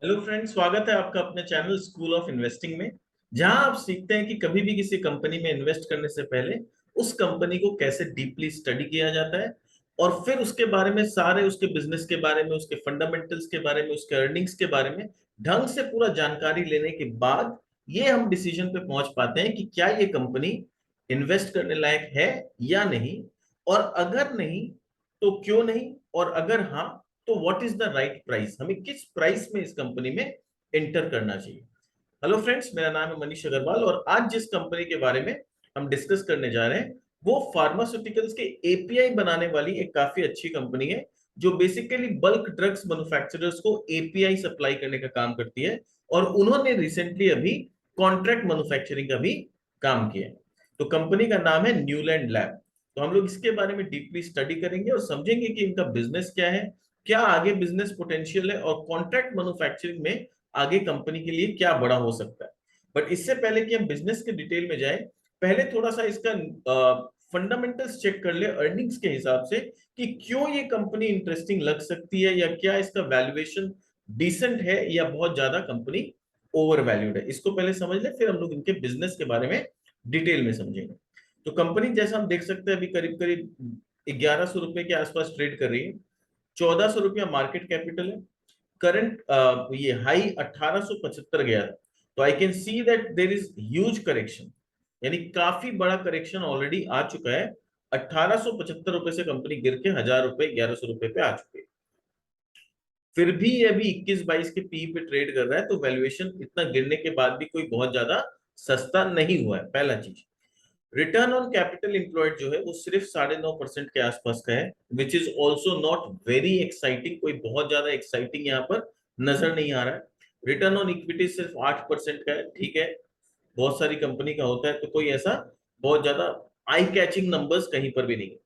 Hello friends, स्वागत है आपका अपने चैनल स्कूल ऑफ इन्वेस्टिंग में। जहां आप सीखते हैं कि कभी भी किसी कंपनी में इन्वेस्ट करने से पहले उस कंपनी को कैसे डीपली स्टडी किया जाता है और फिर उसके बारे में, सारे उसके बिजनेस के बारे में, उसके फंडामेंटल्स के बारे में, उसके अर्निंग्स के बारे में ढंग से पूरा जानकारी लेने के बाद ये हम डिसीजन पे पहुंच पाते हैं कि क्या ये कंपनी इन्वेस्ट करने लायक है या नहीं। और अगर नहीं तो क्यों नहीं, और अगर हाँ तो what is the right price, हमें किस प्राइस में इस कंपनी में एंटर करना चाहिए। हेलो फ्रेंड्स, मेरा नाम है मनीष अग्रवाल और आज जिस कंपनी के बारे में हम डिस्कस करने जा रहे हैं वो फार्मास्यूटिकल्स के एपीआई बनाने वाली एक काफी अच्छी कंपनी है, जो बेसिकली बल्क ड्रग्स मैन्युफैक्चरर्स को एपीआई सप्लाई करने का काम करती है। और उन्होंने रिसेंटली अभी कॉन्ट्रैक्ट मैन्युफैक्चरिंग का भी काम किया है। तो कंपनी का नाम है न्यूलैंड लैब। तो हम लोग इसके बारे में डीपली स्टडी करेंगे और समझेंगे कि इनका बिजनेस क्या है, क्या आगे बिजनेस पोटेंशियल है और कॉन्ट्रैक्ट मैन्युफैक्चरिंग में आगे कंपनी के लिए क्या बड़ा हो सकता है। बट इससे पहले कि हम बिजनेस के डिटेल में जाएं, पहले थोड़ा सा इसका फंडामेंटल्स चेक कर ले अर्निंग्स के हिसाब से कि क्यों ये कंपनी इंटरेस्टिंग लग सकती है, या क्या इसका वैल्यूएशन डिसेंट है या बहुत ज्यादा कंपनी ओवर वैल्यूड है। इसको पहले समझ ले, फिर हम लोग इनके बिजनेस के बारे में डिटेल में समझेंगे। तो कंपनी जैसा हम देख सकते हैं अभी करीब करीब 1100 रुपए के आसपास ट्रेड कर रही है। 1400 रुपया मार्केट कैपिटल है। करंट ये हाई 1875 गया था। तो I can see that there is huge correction, यानी काफी बड़ा करेक्शन ऑलरेडी आ चुका है। 1875 रुपए से कंपनी गिर के 1000 रुपए, 1100 रुपए पे आ चुकी है। फिर भी ये अभी 21-22 के पी पे ट्रेड कर रहा है, तो वैल्यूएशन इतना गिरने के बाद भी कोई बहुत ज्यादा सस्ता नहीं हुआ है। पहला चीज, रिटर्न ऑन कैपिटल एम्प्लॉयड जो है वो सिर्फ 9.5% के आसपास का है, which is also not very exciting. कोई बहुत ज्यादा एक्साइटिंग यहाँ पर नजर नहीं आ रहा है। रिटर्न ऑन इक्विटी सिर्फ 8% का है, ठीक है, बहुत सारी कंपनी का होता है, तो कोई ऐसा बहुत ज्यादा आई कैचिंग नंबर्स कहीं पर भी नहीं है।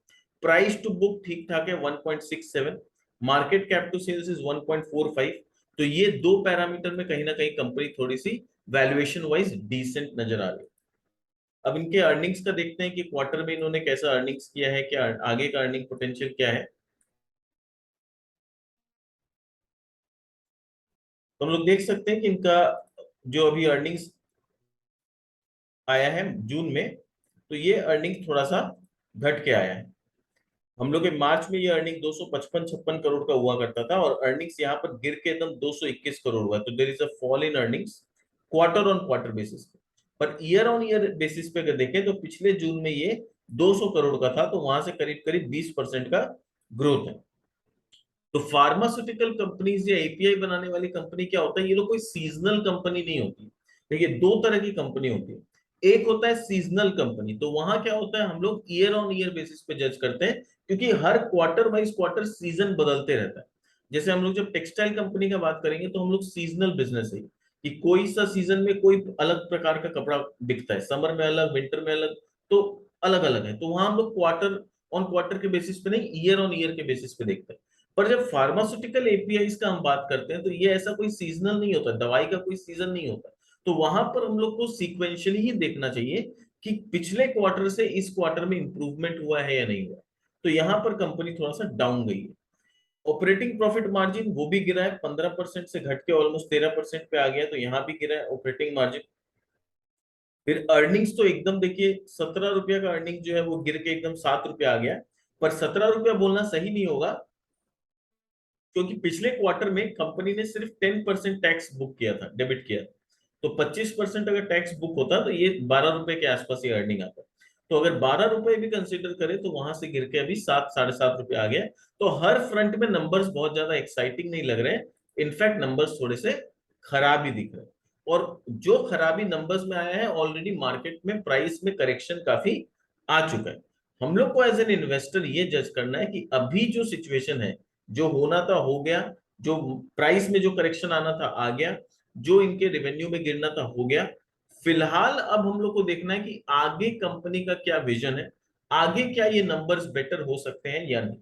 प्राइस टू बुक ठीक ठाक है 1.67, market cap to sales is 1.45। तो ये दो पैरामीटर में कहीं ना कहीं कंपनी थोड़ी सी वैल्यूएशन वाइज डिसेंट नजर आ रही है। अब इनके अर्निंग्स का देखते हैं कि क्वार्टर में इन्होंने कैसा अर्निंग्स किया है, क्या आगे का अर्निंग पोटेंशियल क्या है। तो हम लोग देख सकते हैं कि इनका जो अभी अर्निंग्स आया है जून में, तो ये अर्निंग थोड़ा सा घट के आया है। हम लोग के मार्च में ये अर्निंग 255-56 करोड़ का हुआ करता था और अर्निंग्स यहाँ पर गिर के एकदम 221 करोड़ हुआ। तो there is a fall in earnings quarter on quarter basis पे। पर ईयर ऑन ईयर बेसिस पे अगर देखें तो पिछले जून में ये 200 करोड़ का था, तो वहां से करीब करीब 20% का ग्रोथ है। तो फार्मास्यूटिकल कंपनीज या एपीआई बनाने वाली कंपनी क्या होता है, ये लोग कोई सीजनल कंपनी नहीं होती। देखिए, दो तरह की कंपनी होती है। एक होता है सीजनल कंपनी, तो वहां क्या होता है, हम लोग ईयर ऑन ईयर बेसिस पे जज करते हैं, क्योंकि हर क्वार्टर वाइज क्वार्टर सीजन बदलते रहता है। जैसे हम लोग जब टेक्सटाइल कंपनी का बात करेंगे तो हम लोग सीजनल बिजनेस है कि कोई सा सीजन में कोई अलग प्रकार का कपड़ा बिकता है, समर में अलग, विंटर में अलग, तो अलग अलग है। तो वहां हम लोग क्वार्टर ऑन क्वार्टर के बेसिस पे नहीं, ईयर ऑन ईयर के बेसिस पे देखते हैं। पर जब फार्मास्यूटिकल एपीआईज का हम बात करते हैं तो ये ऐसा कोई सीजनल नहीं होता, दवाई का कोई सीजन नहीं होता। तो वहां पर हम लोग को सीक्वेंशियली ही देखना चाहिए कि पिछले क्वार्टर से इस क्वार्टर में इंप्रूवमेंट हुआ है या नहीं हुआ। तो यहाँ पर कंपनी थोड़ा सा डाउन गई है। ऑपरेटिंग प्रॉफिट मार्जिन वो भी गिरा है, 15% से घट के ऑलमोस्ट 13% पे आ गया, तो यहाँ भी गिरा है ऑपरेटिंग मार्जिन। फिर अर्निंग्स तो एकदम देखिए, 17 रुपया का अर्निंग जो है वो गिर के एकदम 7 रुपया आ गया। पर 17 रुपया बोलना सही नहीं होगा, क्योंकि पिछले क्वार्टर में कंपनी ने सिर्फ 10% टैक्स बुक किया था, डेबिट किया। तो 25% अगर टैक्स बुक होता तो ये 12 रुपए के आसपास ये अर्निंग आता। तो अगर 12 रुपए भी कंसिडर करें तो वहां से गिर के अभी 7, 7.5 रुपए आ गया। तो हर फ्रंट में नंबर्स बहुत ज्यादा एक्साइटिंग नहीं लग रहे हैं। इनफैक्ट नंबर्स थोड़े से खराब ही दिख रहे हैं। और जो खराबी नंबर्स में आया है, ऑलरेडी मार्केट में प्राइस में करेक्शन काफी आ चुका है। हम लोग को एज एन इन्वेस्टर ये जज करना है कि अभी जो सिचुएशन है, जो होना था हो गया, जो प्राइस में जो करेक्शन आना था आ गया, जो इनके रेवेन्यू में गिरना था हो गया। फिलहाल अब हम लोग को देखना है कि आगे कंपनी का क्या विजन है, आगे क्या ये नंबर्स बेटर हो सकते हैं या नहीं।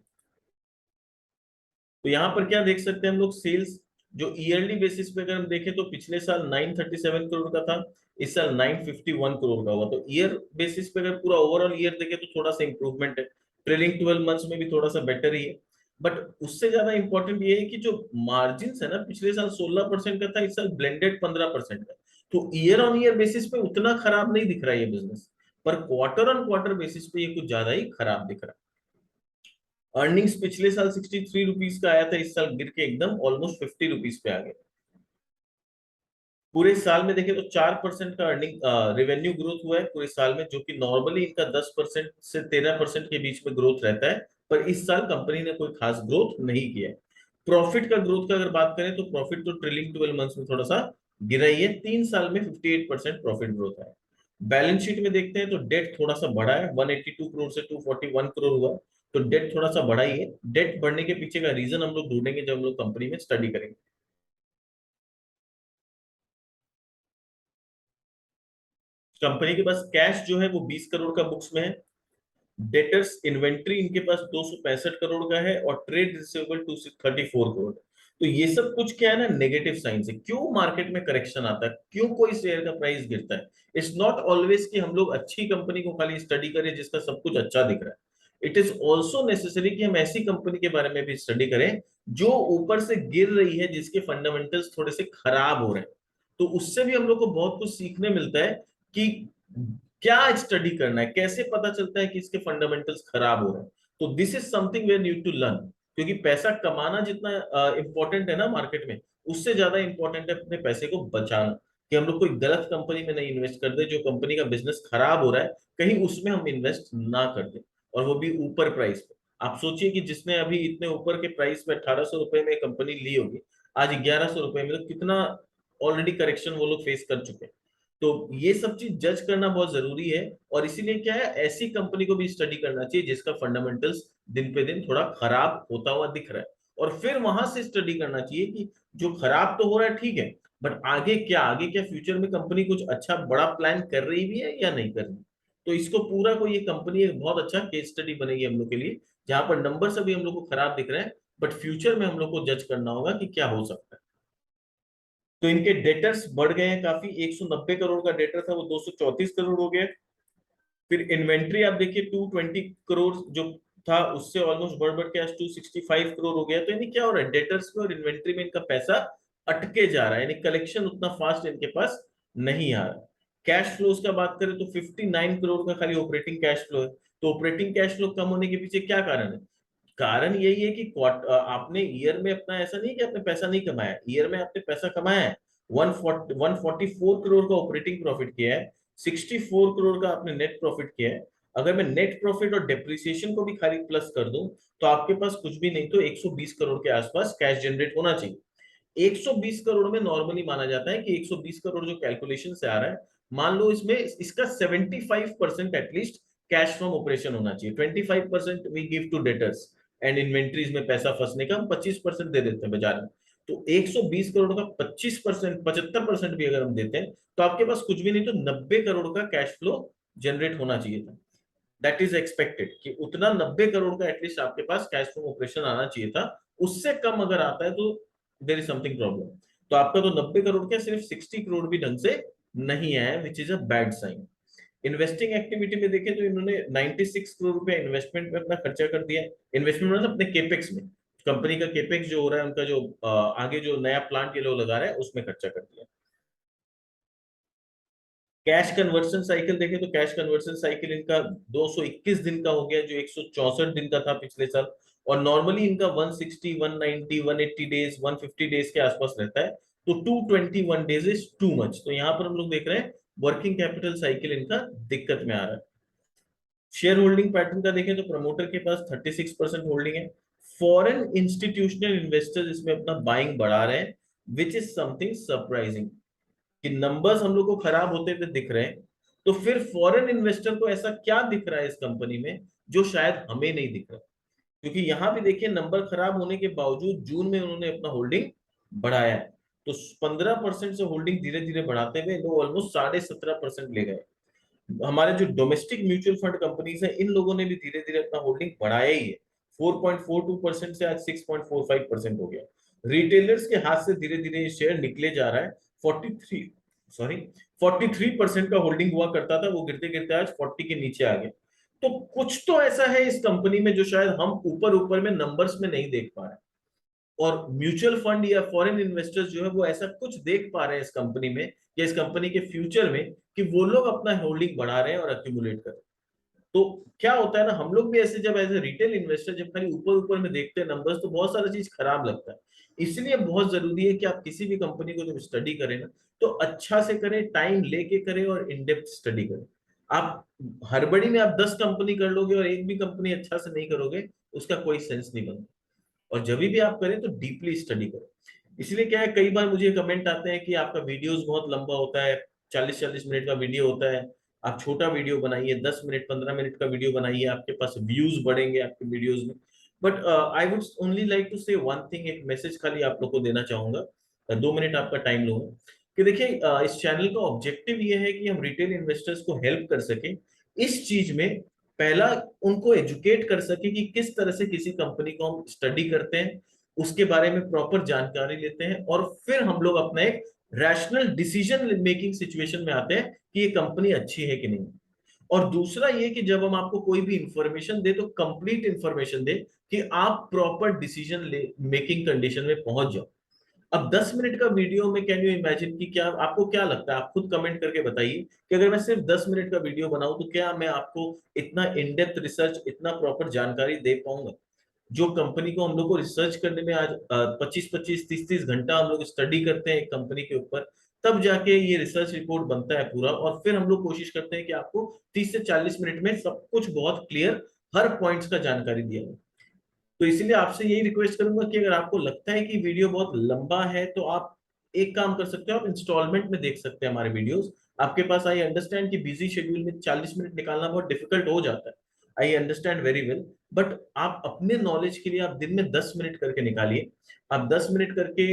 तो यहाँ पर क्या देख सकते हैं हम लोग, सेल्स जो ईयरली बेसिस पे अगर हम देखें तो पिछले साल 937 करोड़ का था, इस साल 951 करोड़ का हुआ। तो ईयर बेसिस पे अगर पूरा ओवरऑल ईयर देखें तो थोड़ा सा इंप्रूवमेंट है। ट्रेलिंग 12 मंथ्स में भी थोड़ा सा बेटर ही है। बट उससे ज्यादा इंपॉर्टेंट ये है कि जो मार्जिन है ना, पिछले साल 16% का था, इस साल ब्लेंडेड 15% का। तो ईयर ऑन ईयर बेसिस पे उतना खराब नहीं दिख रहा है ये बिजनेस, पर क्वार्टर ऑन क्वार्टर बेसिस पे ये कुछ ज्यादा ही खराब दिख रहा है। अर्निंग्स पिछले साल 63 रुपीज का आया था, इस साल गिर के एकदम ऑलमोस्ट 50 रुपीज पे आ गया। पूरे साल में देखें तो 4% का अर्निंग रेवेन्यू ग्रोथ हुआ है पूरे साल में, जो कि नॉर्मली इनका 10% से 13% के बीच में ग्रोथ रहता है। पर इस साल कंपनी ने कोई खास ग्रोथ नहीं किया है। प्रॉफिट का ग्रोथ का अगर बात करें तो प्रॉफिट तो ट्रिलिंग 12 मंथ्स में थोड़ा सा गिरा ही है, 3 साल में 58% प्रॉफिट ग्रोथ है। बैलेंस शीट में देखते हैं तो डेट थोड़ा सा बढ़ा है, 182 करोड़ से 241 करोड़ हुआ। तो डेट थोड़ा सा बढ़ा ही है। डेट बढ़ने के पीछे का रीजन हम लोग ढूंढेंगे जब हम लोग कंपनी में स्टडी करेंगे। कंपनी के पास कैश जो है वो 20 करोड़ का बुक्स में है। डेटर्स इन्वेंट्री इनके पास 265 करोड़ का है, और ट्रेड रिसीवेबल 234 करोड़। तो ये सब कुछ क्या है ना, नेगेटिव साइंस है। क्यों मार्केट में करेक्शन आता है, क्यों कोई शेयर का प्राइस गिरता है? इट्स नॉट ऑलवेज कि हम लोग अच्छी कंपनी को खाली स्टडी करें जिसका सब कुछ अच्छा दिख रहा है। इट इज ऑल्सो नेसेसरी कि हम ऐसी कंपनी के बारे में भी स्टडी करें जो ऊपर से गिर रही है, जिसके फंडामेंटल्स थोड़े से खराब हो रहे हैं। तो उससे भी हम लोग को बहुत कुछ सीखने मिलता है कि क्या स्टडी करना है, कैसे पता चलता है कि इसके फंडामेंटल्स खराब हो रहे हैं। तो this is something we need to learn. क्योंकि पैसा कमाना जितना इंपॉर्टेंट है ना मार्केट में, उससे ज्यादा इंपॉर्टेंट है अपने पैसे को बचाना। कि हम लोग कोई गलत कंपनी में नहीं इन्वेस्ट कर दे, जो कंपनी का बिजनेस खराब हो रहा है कहीं उसमें हम इन्वेस्ट ना कर दे, और वो भी ऊपर प्राइस पे। आप सोचिए कि जिसने अभी इतने ऊपर के प्राइस पे 1800 रुपए में कंपनी ली होगी, आज 1100 रुपए में, तो कितना ऑलरेडी करेक्शन वो लोग फेस कर चुके हैं। तो ये सब चीज जज करना बहुत जरूरी है। और इसीलिए क्या है, ऐसी कंपनी को भी स्टडी करना चाहिए जिसका फंडामेंटल्स दिन पे दिन थोड़ा खराब होता हुआ दिख रहा है। और फिर वहां से स्टडी करना चाहिए कि जो खराब तो हो रहा है ठीक है, बट आगे क्या फ्यूचर में कंपनी कुछ अच्छा बड़ा प्लान कर रही भी है या नहीं कर रही। तो इसको पूरा को ये कंपनी एक बहुत अच्छा केस स्टडी बनेगी हम लोग के लिए, जहां पर नंबर अभी हम लोग को खराब दिख रहे हैं, बट फ्यूचर में हम लोग को जज करना होगा कि क्या हो सकता है। तो इनके डेटर्स बढ़ गए हैं काफी, 190 करोड़ का डेटर था वो 234 करोड़ हो गया। फिर इन्वेंट्री आप देखिए 220 करोड़ जो था, उससे ऑलमोस्ट बढ़ बढ़ के आज 265 करोड़ हो गया। तो यानी क्या हो रहा है, डेटर्स में और इन्वेंट्री में इनका पैसा अटके जा रहा है, यानी कलेक्शन उतना फास्ट इनके पास नहीं आ रहा। कैश फ्लोज का बात करें तो 59 करोड़ का खाली ऑपरेटिंग कैश फ्लो है। तो ऑपरेटिंग कैश फ्लो कम होने के पीछे क्या कारण है? कारण यही है कि आपने ईयर में अपना, ऐसा नहीं कि आपने पैसा नहीं कमाया, ईयर में आपने पैसा कमाया है। 144 करोड़ का ऑपरेटिंग प्रॉफिट किया है, 64 करोड़ का आपने नेट प्रॉफिट किया है। अगर मैं नेट प्रॉफिट और डेप्रिसिएशन को भी खाली प्लस कर दूं, तो आपके पास कुछ भी नहीं तो 120 करोड़ के आसपास कैश जनरेट होना चाहिए। 120 करोड़ में नॉर्मली माना जाता है कि 120 करोड़ जो कैलकुलेशन से आ रहा है, मान लो इसमें इसका 75% एटलीस्ट कैश फ्रॉम ऑपरेशन होना चाहिए। 25% we give to debtors and inventories में पैसा फंसने का हम 25% दे देते हैं बाजार में। तो 120 करोड़ का 25%, 75% भी अगर हम देते हैं, तो आपके पास कुछ भी नहीं तो 90 करोड़ का कैश फ्लो जनरेट होना चाहिए था। दैट इज एक्सपेक्टेड कि उतना 90 करोड़ का एटलीस्ट आपके पास कैश फ्लो ऑपरेशन आना चाहिए था। उससे कम अगर आता है तो देर इज समथिंग प्रॉब्लम। तो आपका तो 90 करोड़ का सिर्फ 60 करोड़ भी ढंग से नहीं आया, which is a bad sign. Investing activity में देखें तो इन्होंने 96 करोड़ रुपया इन्वेस्टमेंट में अपना खर्चा कर दिया। इन्वेस्टमेंट मतलब अपने केपेक्स में, कंपनी का केपेक्स जो हो रहा है, उनका जो आगे जो नया प्लांट ये लोग लगा रहे हैं उसमें खर्चा कर दिया। कैश कन्वर्शन साइकिल देखें तो कैश कन्वर्शन साइकिल इनका 221 दिन का हो गया, जो 164 दिन का था पिछले साल। और नॉर्मली इनका 160, 190, 180 डेज, 150 डेज के आसपास रहता है। तो 221 डेज इज टू मच। तो यहाँ पर हम लोग देख रहे हैं वर्किंग कैपिटल साइकिल इनका दिक्कत में आ रहा है। शेयर होल्डिंग पैटर्न का देखें तो प्रमोटर के पास 36% होल्डिंग है। फॉरेन इंस्टीट्यूशनल इन्वेस्टर्स इसमें अपना बाइंग बढ़ा रहे हैं, विच इज समथिंग सरप्राइजिंग। कि नंबर्स हम लोग को खराब होते हुए दिख रहे हैं, तो फिर फॉरेन इन्वेस्टर को ऐसा क्या दिख रहा है इस कंपनी में जो शायद हमें नहीं दिख रहा। क्योंकि यहां भी देखिए नंबर खराब होने के बावजूद जून में उन्होंने अपना होल्डिंग बढ़ाया है। तो 15% से होल्डिंग धीरे धीरे बढ़ाते हुए लोग ऑलमोस्ट 17.5% ले गए। हमारे जो डोमेस्टिक म्यूचुअल फंड कंपनीज है, इन लोगों ने भी धीरे धीरे अपना होल्डिंग बढ़ाया ही है। 4.42% से आज 6.45% हो गया। रिटेलर्स के हाथ से धीरे धीरे ये शेयर निकले जा रहा है। 43 43% का होल्डिंग हुआ करता था, वो गिरते गिरते आज 40 के नीचे आ गया। तो कुछ तो ऐसा है इस कंपनी में जो शायद हम ऊपर ऊपर में नंबर्स में नहीं देख पा रहे, और म्यूचुअल फंड या फॉरेन इन्वेस्टर्स जो है वो ऐसा कुछ देख पा रहे हैं इस कंपनी में या इस कंपनी के फ्यूचर में कि वो लोग अपना होल्डिंग बढ़ा रहे हैं और अक्यूमुलेट कर रहे हैं। तो क्या होता है ना, हम लोग भी ऐसे जब एज ए रिटेल इन्वेस्टर जब खाली ऊपर ऊपर में देखते हैं नंबर्स, तो बहुत सारा चीज खराब लगता है। इसलिए बहुत जरूरी है कि आप किसी भी कंपनी को जब स्टडी करें ना, तो अच्छा से करें, टाइम लेके करें और इन डेप्थ स्टडी करें। आप हड़बड़ी में आप 10 कंपनी कर लोगे और एक भी कंपनी अच्छा से नहीं करोगे, उसका कोई सेंस नहीं बनता। और जब भी आप करें तो डीपली स्टडी करें। इसलिए क्या है, कई बार मुझे कमेंट आते हैं कि आपका वीडियोस बहुत लंबा होता है, 40-40 मिनट का वीडियो होता है, आप छोटा वीडियो बनाइए, 10 मिनट 15 मिनट का वीडियो बनाइए, आपके पास व्यूज बढ़ेंगे आपके वीडियोस में। But I would only like to say one thing, एक मैसेज खाली आप लोग को देना चाहूंगा, 2 मिनट आपका टाइम लूंगा। कि देखिए, इस चैनल का ऑब्जेक्टिव ये है कि हम रिटेल इन्वेस्टर्स को हेल्प कर सके इस चीज में। पहला, उनको एजुकेट कर सके कि किस तरह से किसी कंपनी को हम स्टडी करते हैं, उसके बारे में प्रॉपर जानकारी लेते हैं, और फिर हम लोग अपना एक रैशनल डिसीजन मेकिंग सिचुएशन में आते हैं कि ये कंपनी अच्छी है कि नहीं। और दूसरा ये कि जब हम आपको कोई भी इंफॉर्मेशन दे तो कंप्लीट इंफॉर्मेशन दे कि आप प्रॉपर डिसीजन मेकिंग कंडीशन में पहुंच जाओ। अब 10 मिनट का वीडियो में कैन यू इमेजिन कि क्या आपको क्या लगता है, आप खुद कमेंट करके बताइए कि अगर मैं सिर्फ 10 मिनट का वीडियो बनाऊं तो क्या मैं आपको इतना इन डेप्थ रिसर्च, इतना प्रॉपर जानकारी दे पाऊंगा। जो कंपनी को हम लोग को रिसर्च करने में आज 25-25 30-30 घंटा हम लोग स्टडी करते हैं एक कंपनी के ऊपर, तब जाके ये रिसर्च रिपोर्ट बनता है पूरा, और फिर हम लोग कोशिश करते हैं कि आपको 30 से 40 मिनट में सब कुछ बहुत क्लियर, हर पॉइंट्स का जानकारी दिया जाए। तो इसीलिए आपसे यही रिक्वेस्ट करूंगा कि अगर आपको लगता है कि वीडियो बहुत लंबा है तो आप एक काम कर सकते हो, आप इंस्टॉलमेंट में देख सकते हैं हमारे वीडियोस। आपके पास, आई अंडरस्टैंड कि बिजी शेड्यूल में 40 मिनट निकालना बहुत डिफिकल्ट हो जाता है, I understand very well. But आप अपने नॉलेज के लिए आप दिन में 10 मिनट करके निकालिए। आप 10 मिनट करके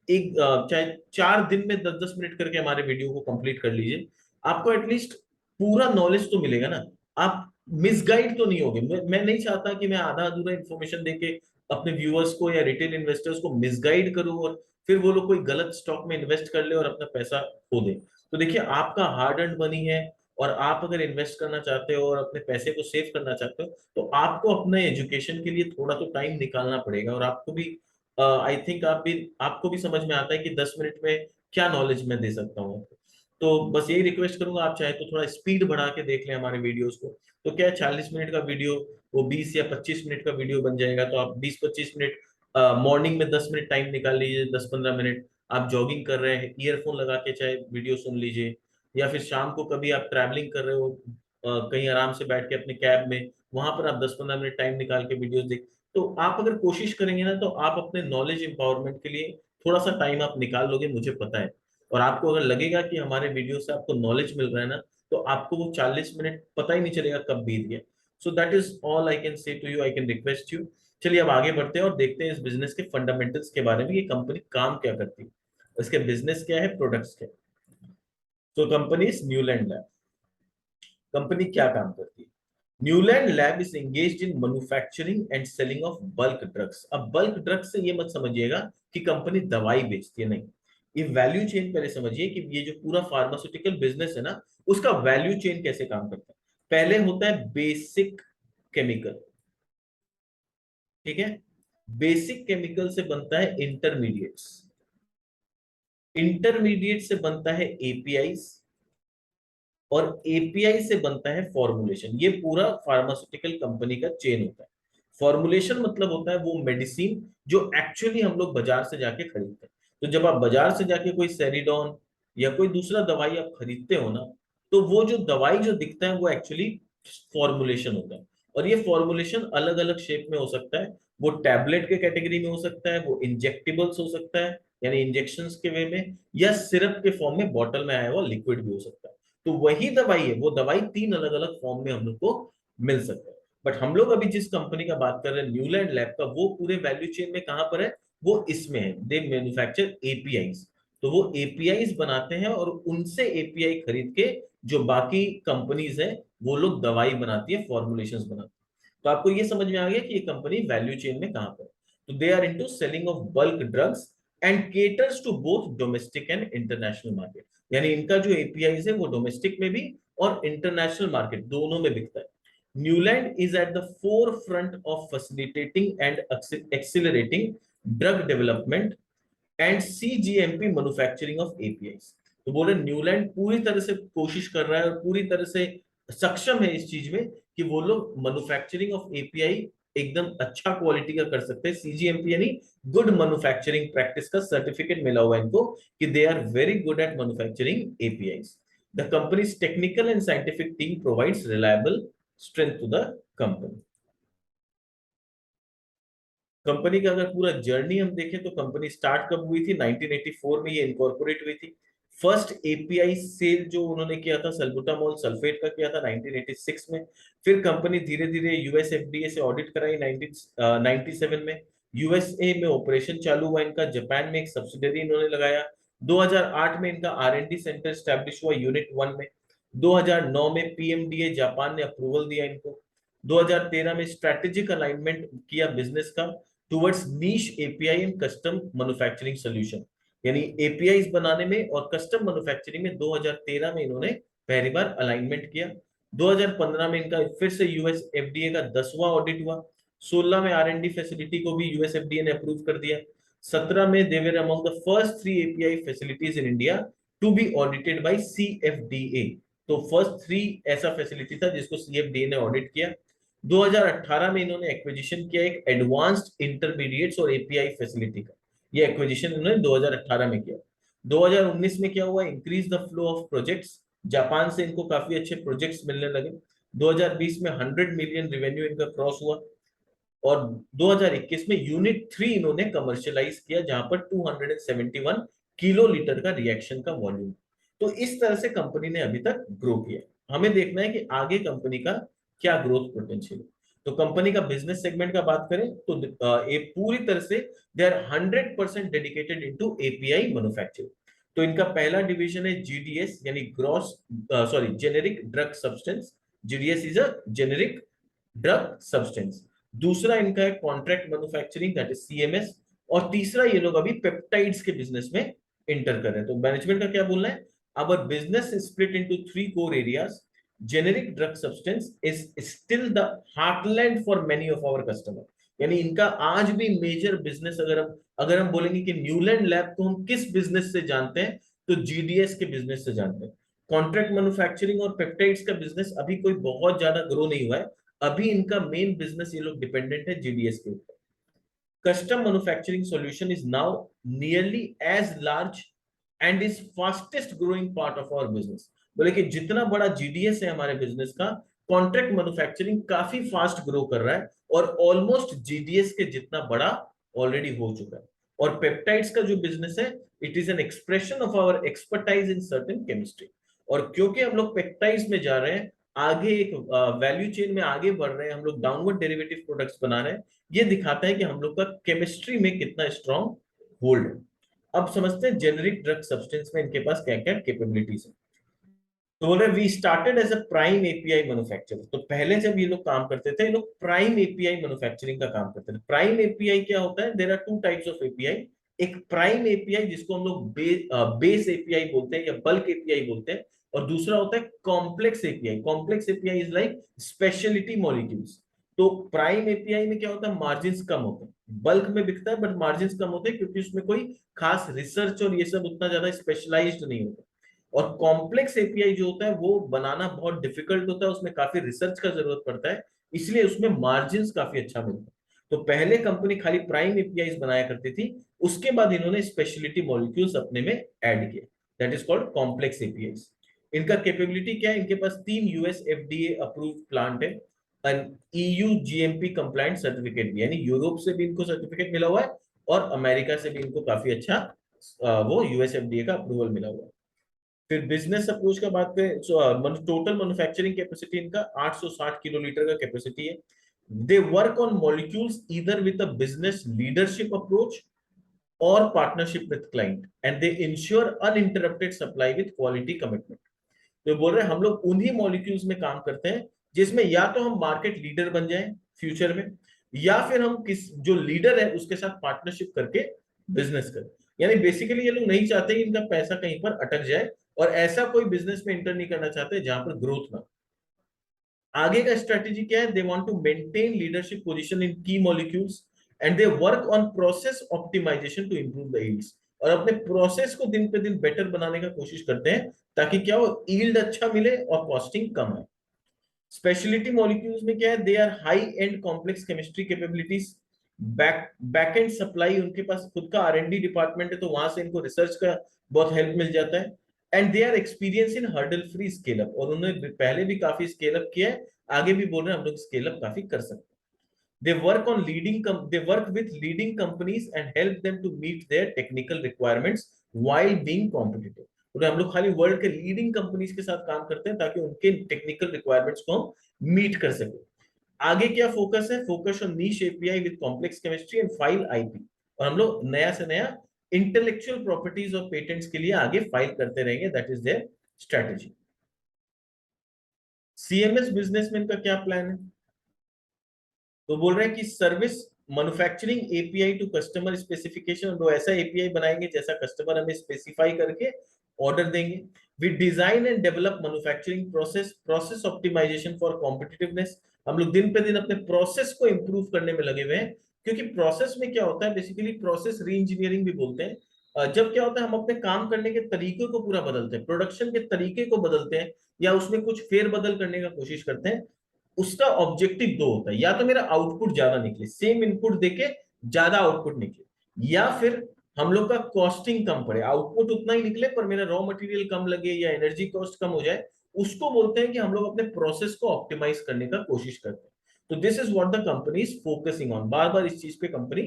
एक चाहे 4 दिन में 10-10 मिनट करके हमारे वीडियो को कंप्लीट कर लीजिए। आपको एटलीस्ट पूरा नॉलेज तो मिलेगा ना, आप मिसगाइड तो नहीं होगे। मैं नहीं चाहता कि मैं आधा अधूरा इन्फॉर्मेशन देके अपने व्यूअर्स को या रिटेल इन्वेस्टर्स को मिसगाइड करूं और फिर वो लोग कोई गलत स्टॉक में इन्वेस्ट कर ले और अपना पैसा खो दे। तो देखिए, आपका हार्ड अर्न मनी है, और आप अगर इन्वेस्ट करना चाहते हो और अपने पैसे को सेव करना चाहते हो, तो आपको अपने एजुकेशन के लिए थोड़ा तो टाइम निकालना पड़ेगा। और आपको भी, आई थिंक आपको भी समझ में आता है कि 10 मिनट में क्या नॉलेज मैं दे सकता हूँ। तो बस यही रिक्वेस्ट करूंगा, आप चाहे तो थोड़ा स्पीड बढ़ा के देख लें हमारे वीडियोस को। तो क्या 40 मिनट का वीडियो वो 20 या 25 मिनट का वीडियो बन जाएगा। तो आप 20-25 मिनट मॉर्निंग में 10 मिनट टाइम निकाल लीजिए, 10-15 मिनट आप जॉगिंग कर रहे हैं, ईयरफोन लगा के चाहे वीडियो सुन लीजिए, या फिर शाम को कभी आप ट्रैवलिंग कर रहे हो, कहीं आराम से बैठ के अपने कैब में, वहां पर आप 10-15 मिनट टाइम निकाल के वीडियोस देख। तो आप अगर कोशिश करेंगे ना, तो आप अपने नॉलेज इंपावरमेंट के लिए थोड़ा सा टाइम आप निकाल लोगे, मुझे पता है। और आपको अगर लगेगा कि हमारे वीडियो से आपको नॉलेज मिल रहा है ना, तो आपको वो 40 मिनट पता ही नहीं चलेगा कब बीत गया। So that is all I can say to you, I can request you. चलिए अब आगे बढ़ते हैं और देखते हैं इस बिजनेस के फंडामेंटल्स के बारे में, ये कंपनी काम क्या करती है, इसके बिजनेस क्या है, प्रोडक्ट्स क्या है। तो company is Neuland lab. Company क्या काम करती है? Neuland lab is engaged in manufacturing and selling of bulk drugs. अब बल्क ड्रग्स से ये मत समझिएगा कि कंपनी दवाई बेचती है, नहीं। ये वैल्यू चेन पहले समझिए कि ये जो पूरा फार्मास्यूटिकल बिजनेस है ना, उसका वैल्यू चेन कैसे काम करता है। पहले होता है बेसिक केमिकल, ठीक है। बेसिक केमिकल से बनता है इंटरमीडिएट्स, इंटरमीडिएट से बनता है एपीआईस, और एपीआई से बनता है फॉर्मुलेशन। ये पूरा फार्मास्यूटिकल कंपनी का चेन होता है। फॉर्मुलेशन मतलब होता है वो मेडिसिन जो एक्चुअली हम लोग बाजार से जाके खरीदते हैं। तो जब आप बाजार से जाके कोई सेरिडॉन या कोई दूसरा दवाई आप खरीदते हो ना, तो वो जो दवाई जो दिखता है वो एक्चुअली फॉर्मुलेशन होता है। और ये फॉर्मुलेशन अलग अलग शेप में हो सकता है, वो टैबलेट के कैटेगरी में हो सकता है, वो इंजेक्टिबल्स हो सकता है यानी इंजेक्शंस के वे में, या सिरप के फॉर्म में बॉटल में आया हुआ लिक्विड भी हो सकता है। तो वही दवाई है, वो दवाई 3 अलग अलग फॉर्म में हम लोग को मिल सकता है। बट हम लोग अभी जिस कंपनी का बात कर रहे हैं न्यूलैंड लैब का, वो पूरे वैल्यू चेन में कहां पर है, वो इसमें है। दे मैन्युफैक्चर एपीआईज। तो वो एपीआईज बनाते हैं और उनसे एपीआई खरीद के जो बाकी कंपनीज है वो लोग दवाई बनाती है, फॉर्मुलेशंस बनाती है। तो आपको ये समझ में आ गया कि ये कंपनी वैल्यू चेन में कहां पर है। तो they are into selling of bulk drugs and caters to both domestic and international market. यानी इनका जो एपीआई है वो डोमेस्टिक में भी और इंटरनेशनल मार्केट दोनों में बिकता है। Newland is at the forefront of facilitating and accelerating drug development and CGMP manufacturing of APIs. तो बोले न्यूलैंड पूरी तरह से कोशिश कर रहा है और पूरी तरह से सक्षम है इस चीज में कि वो लोग मैन्युफैक्चरिंग ऑफ एपीआई एकदम अच्छा क्वालिटी का कर सकते हैं। CGMP यानी गुड मैन्युफैक्चरिंग प्रैक्टिस का सर्टिफिकेट मिला हुआ है इनको कि they are very good at manufacturing APIs. The company's technical and scientific team provides reliable strength to the company. Company का अगर पूरा जर्नी हम देखें तो कंपनी स्टार्ट कब हुई थी? 1984 में ये इनकॉर्पोरेट हुई थी। फर्स्ट एपीआई सेल जो उन्होंने किया था सल्बुटामोल सल्फेट का किया था 1986 में। फिर कंपनी धीरे धीरे यूएस एफडीए से ऑडिट कराई 1997 में। यूएसए में ऑपरेशन चालू हुआ इनका, जापान में एक सब्सिडरी इन्होंने लगाया। 2008 में इनका आर&डी सेंटर स्टैब्लिश हुआ यूनिट 1 में। 2009 में पीएमडीए जापान ने अप्रूवल दिया इनको। 2013 में स्ट्रेटेजिक अलाइनमेंट किया बिजनेस का towards niche API and custom manufacturing solution, यानी एपीआई बनाने में और कस्टम मैन्युफैक्चरिंग में 2013 में इन्होंने पहली बार अलाइनमेंट किया। 2015 में इनका फिर से यूएस एफडीए का 10वां ऑडिट हुआ। 16 में आर&डी फैसिलिटी को भी यूएस एफडीए ने अप्रूव कर दिया। 17 में they were among the first 3 API facilities in India to be audited by CFDA. तो फर्स्ट 3 ऐसा फैसिलिटी था जिसको सीएफडीए ने ऑडिट किया। 2018 में इन्होंने एक्विजिशन किया एक एडवांस्ड इंटरमीडिएट्स और एपीआई फैसिलिटी का। ये एक्विजिशन इन्होंने 2018 में किया। 2019 में क्या हुआ? Increase the flow of projects. Japan से इनको काफी अच्छे प्रोजेक्ट्स मिलने लगे। 2020 में 100 मिलियन रेवेन्यू इनका क्रॉस हुआ और 2021 में यूनिट 3 इन्होंने कमर्शियलाइज किया जहां पर 271 किलो लीटर का रिएक्शन का वॉल्यूम। तो इस तरह से कंपनी ने अभी तक ग्रो किया। हमें देखना है कि आगे कंपनी का क्या ग्रोथ पोटेंशियल है। तो कंपनी का बिजनेस सेगमेंट का बात करें तो एक पूरी तरह से they are 100% dedicated into API manufacturing. तो इनका पहला डिवीजन है जीडीएस यानी gross sorry generic drug substance. GDS is a generic drug substance. दूसरा इनका है contract manufacturing that is CMS. और तीसरा ये लोग अभी पेप्टाइड्स के बिजनेस में इंटर कर रहे हैं। तो मैनेजमेंट का क्या बोलना है? Our business is split into 3 core areas. Generic drug substance is still the heartland for many of our customer, यानी इनका आज भी मेजर बिजनेस अगर हम बोलेंगे कि न्यूलैंड लैब को हम किस बिजनेस से जानते हैं तो जीडीएस के बिजनेस से जानते हैं। कॉन्ट्रैक्ट मैन्युफैक्चरिंग और पेप्टाइड्स का बिजनेस अभी कोई बहुत ज्यादा ग्रो नहीं हुआ है। अभी इनका मेन बिजनेस ये लोग डिपेंडेंट है जीडीएस के ऊपर। Custom manufacturing solution is now nearly as large and is fastest growing part of our business. बोले कि जितना बड़ा जीडीएस है हमारे बिजनेस का, कॉन्ट्रैक्ट मैन्युफैक्चरिंग काफी फास्ट ग्रो कर रहा है और ऑलमोस्ट जीडीएस के जितना बड़ा ऑलरेडी हो चुका है। और पेप्टाइड्स का जो बिजनेस है it is an expression of our expertise in certain chemistry. और क्योंकि हम लोग पेप्टाइड्स में जा रहे हैं, आगे एक वैल्यू चेन में आगे बढ़ रहे हैं, हम लोग डाउनवर्ड डेरिवेटिव प्रोडक्ट्स बना रहे हैं, ये दिखाता है कि हम लोग का केमिस्ट्री में कितना स्ट्रॉन्ग होल्ड है। अब समझते हैं जेनेरिक ड्रग सब्सटेंस में इनके पास क्या क्या कैपेबिलिटीज है। तो बोले we started as a prime API manufacturer. तो पहले जब ये लोग काम करते थे, ये लोग प्राइम एपीआई मैन्युफैक्चरिंग का काम करते थे। प्राइम एपीआई क्या होता है? There are 2 types of API. एक प्राइम एपीआई जिसको हम लोग बेस एपीआई बोलते हैं या बल्क एपीआई बोलते हैं, और दूसरा होता है complex API. Complex API is like speciality molecules. तो प्राइम एपीआई में क्या होता है? मार्जिन कम होते हैं। बल्क में बिकता है बट मार्जिन कम होते हैं क्योंकि उसमें कोई खास रिसर्च और ये सब उतना ज्यादा स्पेशलाइज्ड नहीं होता। और कॉम्प्लेक्स एपीआई जो होता है वो बनाना बहुत डिफिकल्ट होता है, उसमें काफी रिसर्च का जरूरत पड़ता है, इसलिए उसमें मार्जिन काफी अच्छा मिलता है। तो पहले कंपनी खाली प्राइम एपीआई बनाया करती थी, उसके बाद इन्होंने स्पेशलिटी मॉलिक्यूल्स अपने में ऐड किए, that is called complex API. इनका कैपेबिलिटी क्या है? इनके पास 3 यूएस एफडीए अप्रूव प्लांट है, ईयू जीएमपी कंप्लायंट सर्टिफिकेट भी, यानी यूरोप से भी इनको सर्टिफिकेट मिला हुआ है और अमेरिका से भी इनको काफी अच्छा वो यूएस एफडीए का अप्रूवल मिला हुआ है। फिर बिजनेस अप्रोच का बात करें तो टोटल मैन्युफैक्चरिंग कैपेसिटी इनका 860 किलोलीटर का कैपेसिटी है। They work on molecules either with a business leadership approach और partnership with client and they ensure uninterrupted supply with quality commitment. तो बोल रहे हैं हम लोग उन्हीं मॉलिक्यूल्स में काम करते हैं जिसमें या तो हम मार्केट लीडर बन जाएं फ्यूचर में, या फिर हम किस जो लीडर है उसके साथ पार्टनरशिप करके बिजनेस करें। यानी बेसिकली ये लोग नहीं चाहते कि इनका पैसा कहीं पर अटक जाए और ऐसा कोई बिजनेस में इंटर नहीं करना चाहते जहां पर ग्रोथ ना। आगे का स्ट्रेटेजी क्या है? They want to maintain leadership position in key molecules and they work on process optimisation to improve the yields. और अपने प्रोसेस को दिन पे दिन बेटर बनाने का कोशिश करते हैं ताकि क्या हो, यील्ड अच्छा मिले और कॉस्टिंग कम है। स्पेशलिटी मॉलिक्यूल्स में क्या है? They are high end complex chemistry capabilities. Back end supply, उनके पास खुद का आर&डी डिपार्टमेंट है, तो वहां से इनको रिसर्च का बहुत हेल्प मिल जाता है। And they are experience in hurdle free scale up, और उन्होंने पहले भी काफी स्केल अप किया है, आगे भी बोल रहे हैं हम लोग स्केल अप काफी कर सकते हैं। They work with leading companies and help them to meet their technical requirements while being competitive। तो हम लोग खाली वर्ल्ड के लीडिंग कंपनीज के साथ काम करते हैं ताकि उनके टेक्निकल रिक्वायरमेंट्स को हम मीट कर सके। आगे क्या फोकस है? Focus on niche API with complex chemistry and file IP. और हम लोग नया से नया इंटेलेक्चुअल प्रॉपर्टीज और पेटेंट्स के लिए आगे फाइल करते रहेंगे। That is their strategy. CMS business में इनका क्या प्लान है? तो बोल रहे हैं कि service manufacturing API to customer specification. वो ऐसा एपीआई बनाएंगे जैसा कस्टमर हमें स्पेसिफाई करके ऑर्डर देंगे। We design and develop manufacturing process optimisation for competitiveness. हम लोग दिन पे दिन अपने प्रोसेस को इंप्रूव करने में लगे हुए हैं, क्योंकि प्रोसेस में क्या होता है, बेसिकली प्रोसेस री इंजीनियरिंग भी बोलते हैं। जब क्या होता है, हम अपने काम करने के तरीके को पूरा बदलते हैं, प्रोडक्शन के तरीके को बदलते हैं, या उसमें कुछ फेर बदल करने का कोशिश करते हैं। उसका ऑब्जेक्टिव दो होता है, या तो मेरा आउटपुट ज्यादा निकले, सेम इनपुट देके ज्यादा आउटपुट निकले, या फिर हम लोग का कॉस्टिंग कम पड़े, आउटपुट उतना ही निकले पर मेरा रॉ मटेरियल कम लगे या एनर्जी कॉस्ट कम हो जाए। उसको बोलते हैं कि हम लोग अपने प्रोसेस को ऑप्टिमाइज करने का कोशिश करते हैं। तो this is what the company is focusing on. बार बार इस चीज पे कंपनी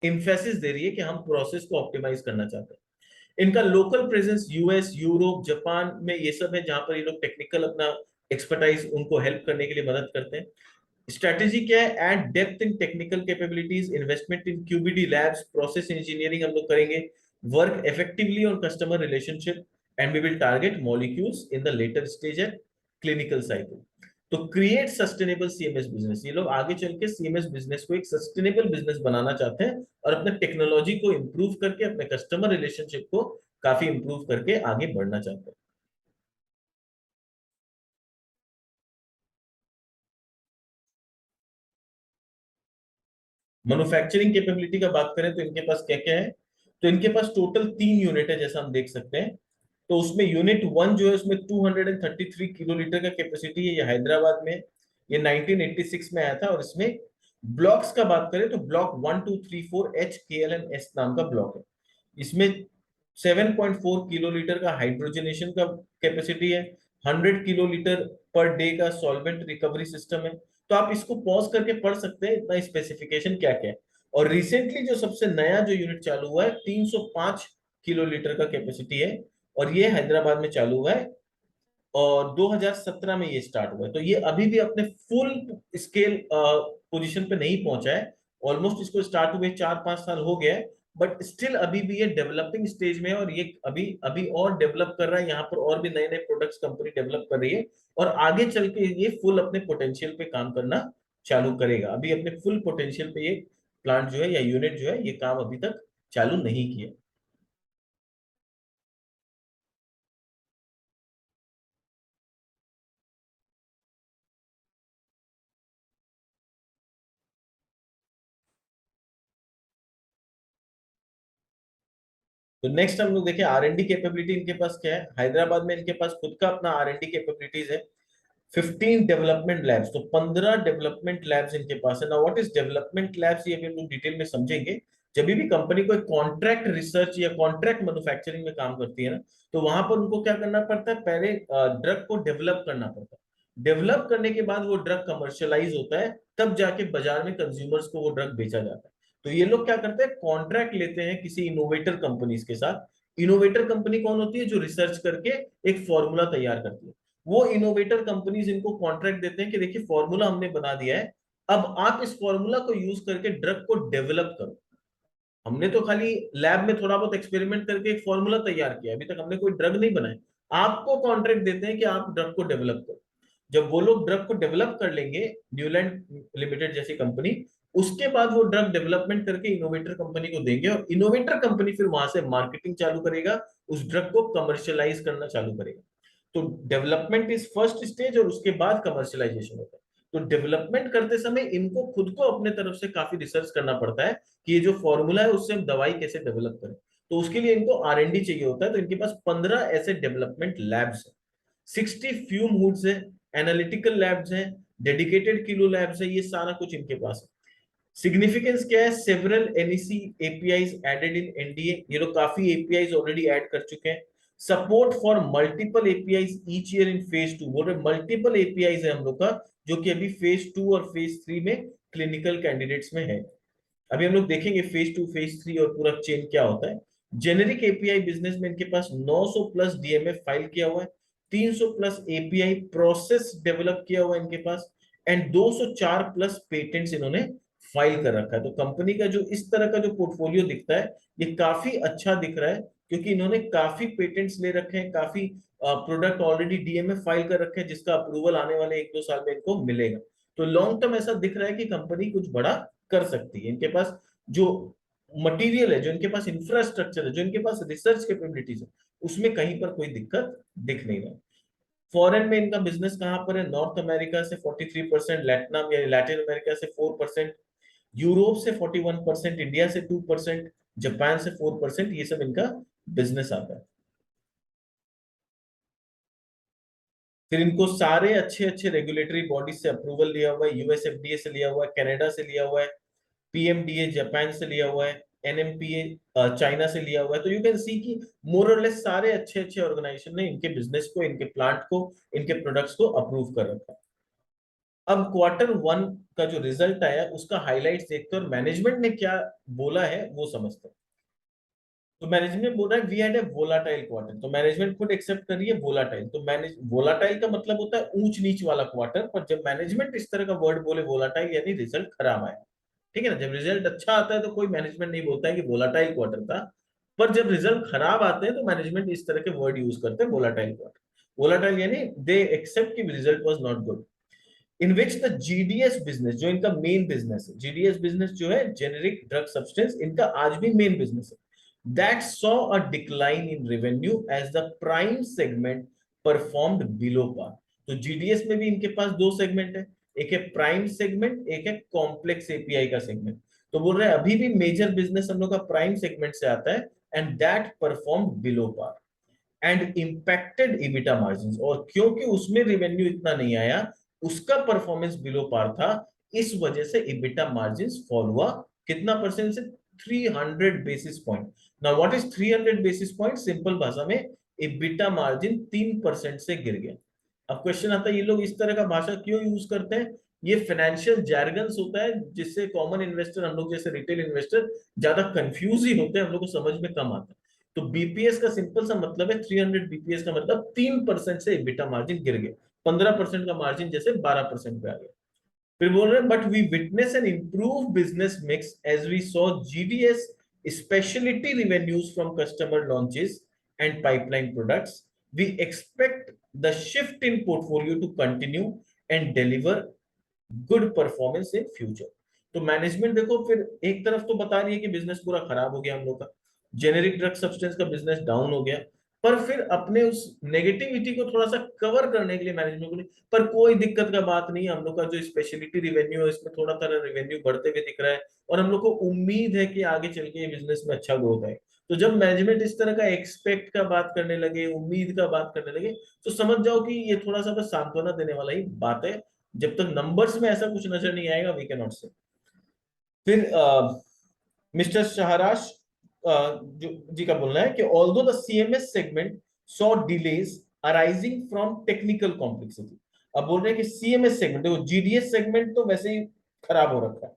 इंफेसिस दे रही है कि हम प्रोसेस को ऑप्टिमाइज करना चाहते हैं। इनका local presence US, Europe, Japan में ये सब है, जहां पर ये लोग टेक्निकल अपना एक्सपर्टाइज उनको हेल्प करने के लिए मदद करते हैं। स्ट्रेटेजी क्या है? Add depth in technical capabilities, investment in QBD labs, process engineering हम लोग करेंगे, work effectively on customer relationship, and we will target molecules in the later stage at clinical cycle. तो क्रिएट सस्टेनेबल सीएमएस बिजनेस, ये लोग आगे चल के CMS business को एक सस्टेनेबल बिजनेस बनाना चाहते हैं और अपने टेक्नोलॉजी को इंप्रूव करके अपने कस्टमर रिलेशनशिप को काफी इंप्रूव करके आगे बढ़ना चाहते हैं। मैन्युफैक्चरिंग कैपेबिलिटी का बात करें तो इनके पास क्या क्या है? तो इनके पास टोटल 3 यूनिट है, जैसा हम देख सकते हैं। तो उसमें यूनिट 1 जो है, उसमें 233 किलो लीटर का कैपेसिटी है, ये हैदराबाद में, ये 1986 में आया था। और इसमें ब्लॉक्स का बात करें तो ब्लॉक 1 2 3 4 HKLNS नाम का ब्लॉक है। इसमें 7.4 किलो लीटर का हाइड्रोजनेशन का कैपेसिटी है, 100 किलो लीटर पर डे का सॉल्वेंट रिकवरी सिस्टम है। तो आप इसको पॉज करके पढ़ सकते हैं इतना स्पेसिफिकेशन क्या क्या है। और रिसेंटली जो सबसे नया जो यूनिट चालू हुआ है, 305 किलो लीटर का कैपेसिटी है, और ये हैदराबाद में चालू हुआ है, और 2017 में ये स्टार्ट हुआ है। तो ये अभी भी अपने फुल स्केल पोजीशन पे नहीं पहुंचा है। ऑलमोस्ट इसको स्टार्ट हुए 4 5 साल हो गया है, बट स्टिल अभी भी ये डेवलपिंग स्टेज में है, और ये अभी अभी और डेवलप कर रहा है। यहाँ पर और भी नए नए प्रोडक्ट्स कंपनी डेवलप कर रही है, और आगे चल के ये फुल अपने पोटेंशियल पे काम करना चालू करेगा। अभी अपने फुल पोटेंशियल पे ये प्लांट जो है या यूनिट जो है, ये काम अभी तक चालू नहीं किया। तो नेक्स्ट हम लोग देखें आर&डी कैपेबिलिटी इनके पास क्या है। हैदराबाद में इनके पास खुद का अपना आर&डी कैपेबिलिटीज है, 15 डेवलपमेंट लैब्स, तो 15 डेवलपमेंट लैब्स इनके पास है ना। व्हाट इज डेवलपमेंट लैब्स, ये भी हम लोग डिटेल में समझेंगे। जब भी कंपनी को एक कॉन्ट्रैक्ट रिसर्च या कॉन्ट्रैक्ट मैन्युफैक्चरिंग में काम करती है ना, तो वहां पर उनको क्या करना पड़ता है? पहले ड्रग को डेवलप करना पड़ता है। डेवलप करने के बाद वो ड्रग कमर्शियलाइज होता है, तब जाके बाजार में कंज्यूमर्स को वो ड्रग बेचा जाता है। तो ये लोग क्या करते हैं? कॉन्ट्रैक्ट लेते हैं किसी इनोवेटर कंपनीज के साथ। इनोवेटर कंपनी कौन होती है? जो रिसर्च करके एक फॉर्मूला तैयार करती है। वो इनोवेटर कंपनीज इनको कॉन्ट्रैक्ट देते हैं कि देखिए फॉर्मूला हमने बना दिया है, अब आप इस फॉर्मूला को यूज करके ड्रग को डेवलप करो। हमने तो खाली लैब में थोड़ा बहुत एक्सपेरिमेंट करके एक फॉर्मूला तैयार किया, अभी तक हमने कोई ड्रग नहीं बनाया। आपको कॉन्ट्रैक्ट देते हैं कि आप ड्रग को डेवलप करो। जब वो लोग ड्रग को डेवलप कर लेंगे, न्यूलैंड लिमिटेड जैसी कंपनी, उसके बाद वो ड्रग डेवलपमेंट करके इनोवेटर कंपनी को देंगे, और इनोवेटर कंपनी फिर वहां से मार्केटिंग चालू करेगा, उस ड्रग को कमर्शियलाइज करना चालू करेगा। तो डेवलपमेंट इज फर्स्ट स्टेज और उसके बाद कमर्शियलाइजेशन होता है। तो डेवलपमेंट करते समय इनको खुद को अपने तरफ से काफी रिसर्च करना पड़ता है कि ये जो फॉर्मूला है उससे हम दवाई कैसे डेवलप करें। तो उसके लिए इनको R&D चाहिए होता है। तो इनके पास 15 ऐसे डेवलपमेंट लैब्स है, 60 फ्यूम हुड्स है, एनालिटिकल लैब्स है, डेडिकेटेड किलो लैब्स है, ये सारा कुछ इनके पास है। सिग्निफिकेंस क्या है, several NEC APIs added in NDA, ये लोग काफी एपीआईज ऑलरेडी ऐड कर चुके हैं। Support for multiple APIs each year in phase 2, बोल रहे मल्टीपल एपीआईज है हम लोग का, जो कि अभी फेज 2 और फेज 3 में क्लिनिकल कैंडिडेट्स में है। अभी हम लोग देखेंगे फेज 2 फेज 3 और पूरा चेन क्या होता है। जेनेरिक एपीआई बिजनेस में इनके पास 900 प्लस डीएमएफ फाइल किया हुआ है, 300 प्लस एपीआई प्रोसेस डेवलप किया हुआ है इनके पास, एंड 204 प्लस पेटेंट्स इन्होंने फाइल कर रखा है। तो कंपनी का जो इस तरह का जो पोर्टफोलियो दिखता है ये काफी अच्छा दिख रहा है, क्योंकि इन्होंने काफी पेटेंट्स ले रखे हैं, काफी प्रोडक्ट ऑलरेडी डीएमएफ फाइल कर रखे हैं, जिसका अप्रूवल आने वाले 1-2 साल में इनको मिलेगा। तो लॉन्ग टर्म ऐसा दिख रहा है कि कंपनी कुछ बड़ा कर सकती है। इनके पास जो मटेरियल है, जो इनके पास इंफ्रास्ट्रक्चर है, जो इनके पास रिसर्च कैपेबिलिटीज है, उसमें कहीं पर कोई दिक्कत दिख नहीं रहा। फॉरेन में इनका बिजनेस कहां पर है, नॉर्थ अमेरिका से 43%, लैटिनम या लैटिन अमेरिका से 4%, यूरोप से 41%, इंडिया से 2%, जापान से 4%, ये सब इनका बिजनेस आता है। फिर इनको सारे अच्छे अच्छे रेगुलेटरी बॉडी से अप्रूवल लिया हुआ है, यूएस एफडीए से लिया हुआ है, कनाडा से लिया हुआ है, पीएमडीए जापान से लिया हुआ है, एनएमपीए चाइना से लिया हुआ है। तो यू कैन सी कि मोर और लेस सारे अच्छे अच्छे ऑर्गेनाइजेशन ने इनके बिजनेस को, इनके प्लांट को, इनके प्रोडक्ट्स को अप्रूव कर रखा है। अब Q1 का जो रिजल्ट आया उसका हाइलाइट्स देखते हैं और मैनेजमेंट ने क्या बोला है वो समझते हैं। तो मैनेजमेंट बोल रहा है we had a volatile quarter, तो मैनेजमेंट खुद एक्सेप्ट करिए वोलाटाइल। तो मैनेज वोलाटाइल का मतलब होता है ऊंच नीच वाला क्वार्टर, पर जब मैनेजमेंट इस तरह का वर्ड बोले वोलाटाइल, यानी रिजल्ट खराब आया। ठीक है ना, जब रिजल्ट अच्छा आता है तो कोई मैनेजमेंट नहीं बोलता है कि वोलाटाइल क्वार्टर था, पर जब रिजल्ट खराब आते हैं तो मैनेजमेंट इस तरह के वर्ड यूज करते हैं, वोलाटाइल क्वार्टर। वोलाटाइल यानी दे एक्सेप्ट कि result was not good. In which the GDS business, जो इनका मेन बिजनेस है, जीडीएस बिजनेस जो है जेनेरिक ड्रग सब्सटेंस, इनका आज भी मेन बिजनेस है, that saw a decline in revenue as the prime segment performed below par. तो जीडीएस में भी इनके पास दो सेगमेंट है, एक है प्राइम सेगमेंट, एक है कॉम्प्लेक्स एपीआई का सेगमेंट। तो बोल रहे हैं अभी भी मेजर बिजनेस हम लोग का प्राइम सेगमेंट से आता है, and that performed below par and impacted EBITDA margin, और क्योंकि उसमें रेवेन्यू इतना नहीं आया, उसका परफॉर्मेंस बिलो पार था, इस वजह से इबिटा मार्जिन फॉल हुआ। कितना परसेंट से, 300 basis point. Now what is 300 basis point, simple भाषा में इबिटा मार्जिन 3% से गिर गया। अब क्वेश्चन आता है ये लोग इस तरह का भाषा क्यों यूज करते हैं। ये फाइनेंशियल जैर्गन्स होता है जिससे कॉमन इन्वेस्टर, हम लोग जैसे रिटेल इन्वेस्टर, ज्यादा कंफ्यूज ही होते हैं, हम लोग को समझ में कम आता है। तो बीपीएस का सिंपल सा मतलब है 300 बीपीएस का मतलब 3% से इबिटा मार्जिन गिर गया, 15% का मार्जिन जैसे 12% पे आ गया। फिर बोल रहे हैं but we witness an improve business mix as we saw GDS specialty revenues from customer launches and pipeline products, we expect the shift in portfolio to continue and deliver good performance in future. तो management देखो फिर एक तरफ तो बता रही है कि बिजनेस पूरा खराब हो गया हम लोग का, जेनेरिक ड्रग सब्सटेंस का बिजनेस डाउन हो गया, पर फिर अपने उस नेगेटिविटी को थोड़ा सा कवर करने के लिए मैनेजमेंट को, पर कोई दिक्कत का बात नहीं है, हम लोग का जो स्पेशलिटी रिवेन्यू है इसमें थोड़ा तरह रिवेन्यू बढ़ते हुए दिख रहा है, और हम लोग को उम्मीद है कि आगे चल के ये बिजनेस में अच्छा ग्रोथ है। तो जब मैनेजमेंट इस तरह का एक्सपेक्ट का बात करने लगे, उम्मीद का बात करने लगे, तो समझ जाओ कि ये थोड़ा सा बस सांत्वना देने वाला ही बात है। जब तक नंबर्स में ऐसा कुछ नजर नहीं आएगा वी कैन नॉट से। फिर मिस्टर शहराश जो जी का बोलना है कि although the CMS segment saw delays arising from technical complexity. अब बोल रहे हैं कि सीएमएस सेगमेंट, देखो जीडीएस सेगमेंट तो वैसे ही खराब हो रखा है,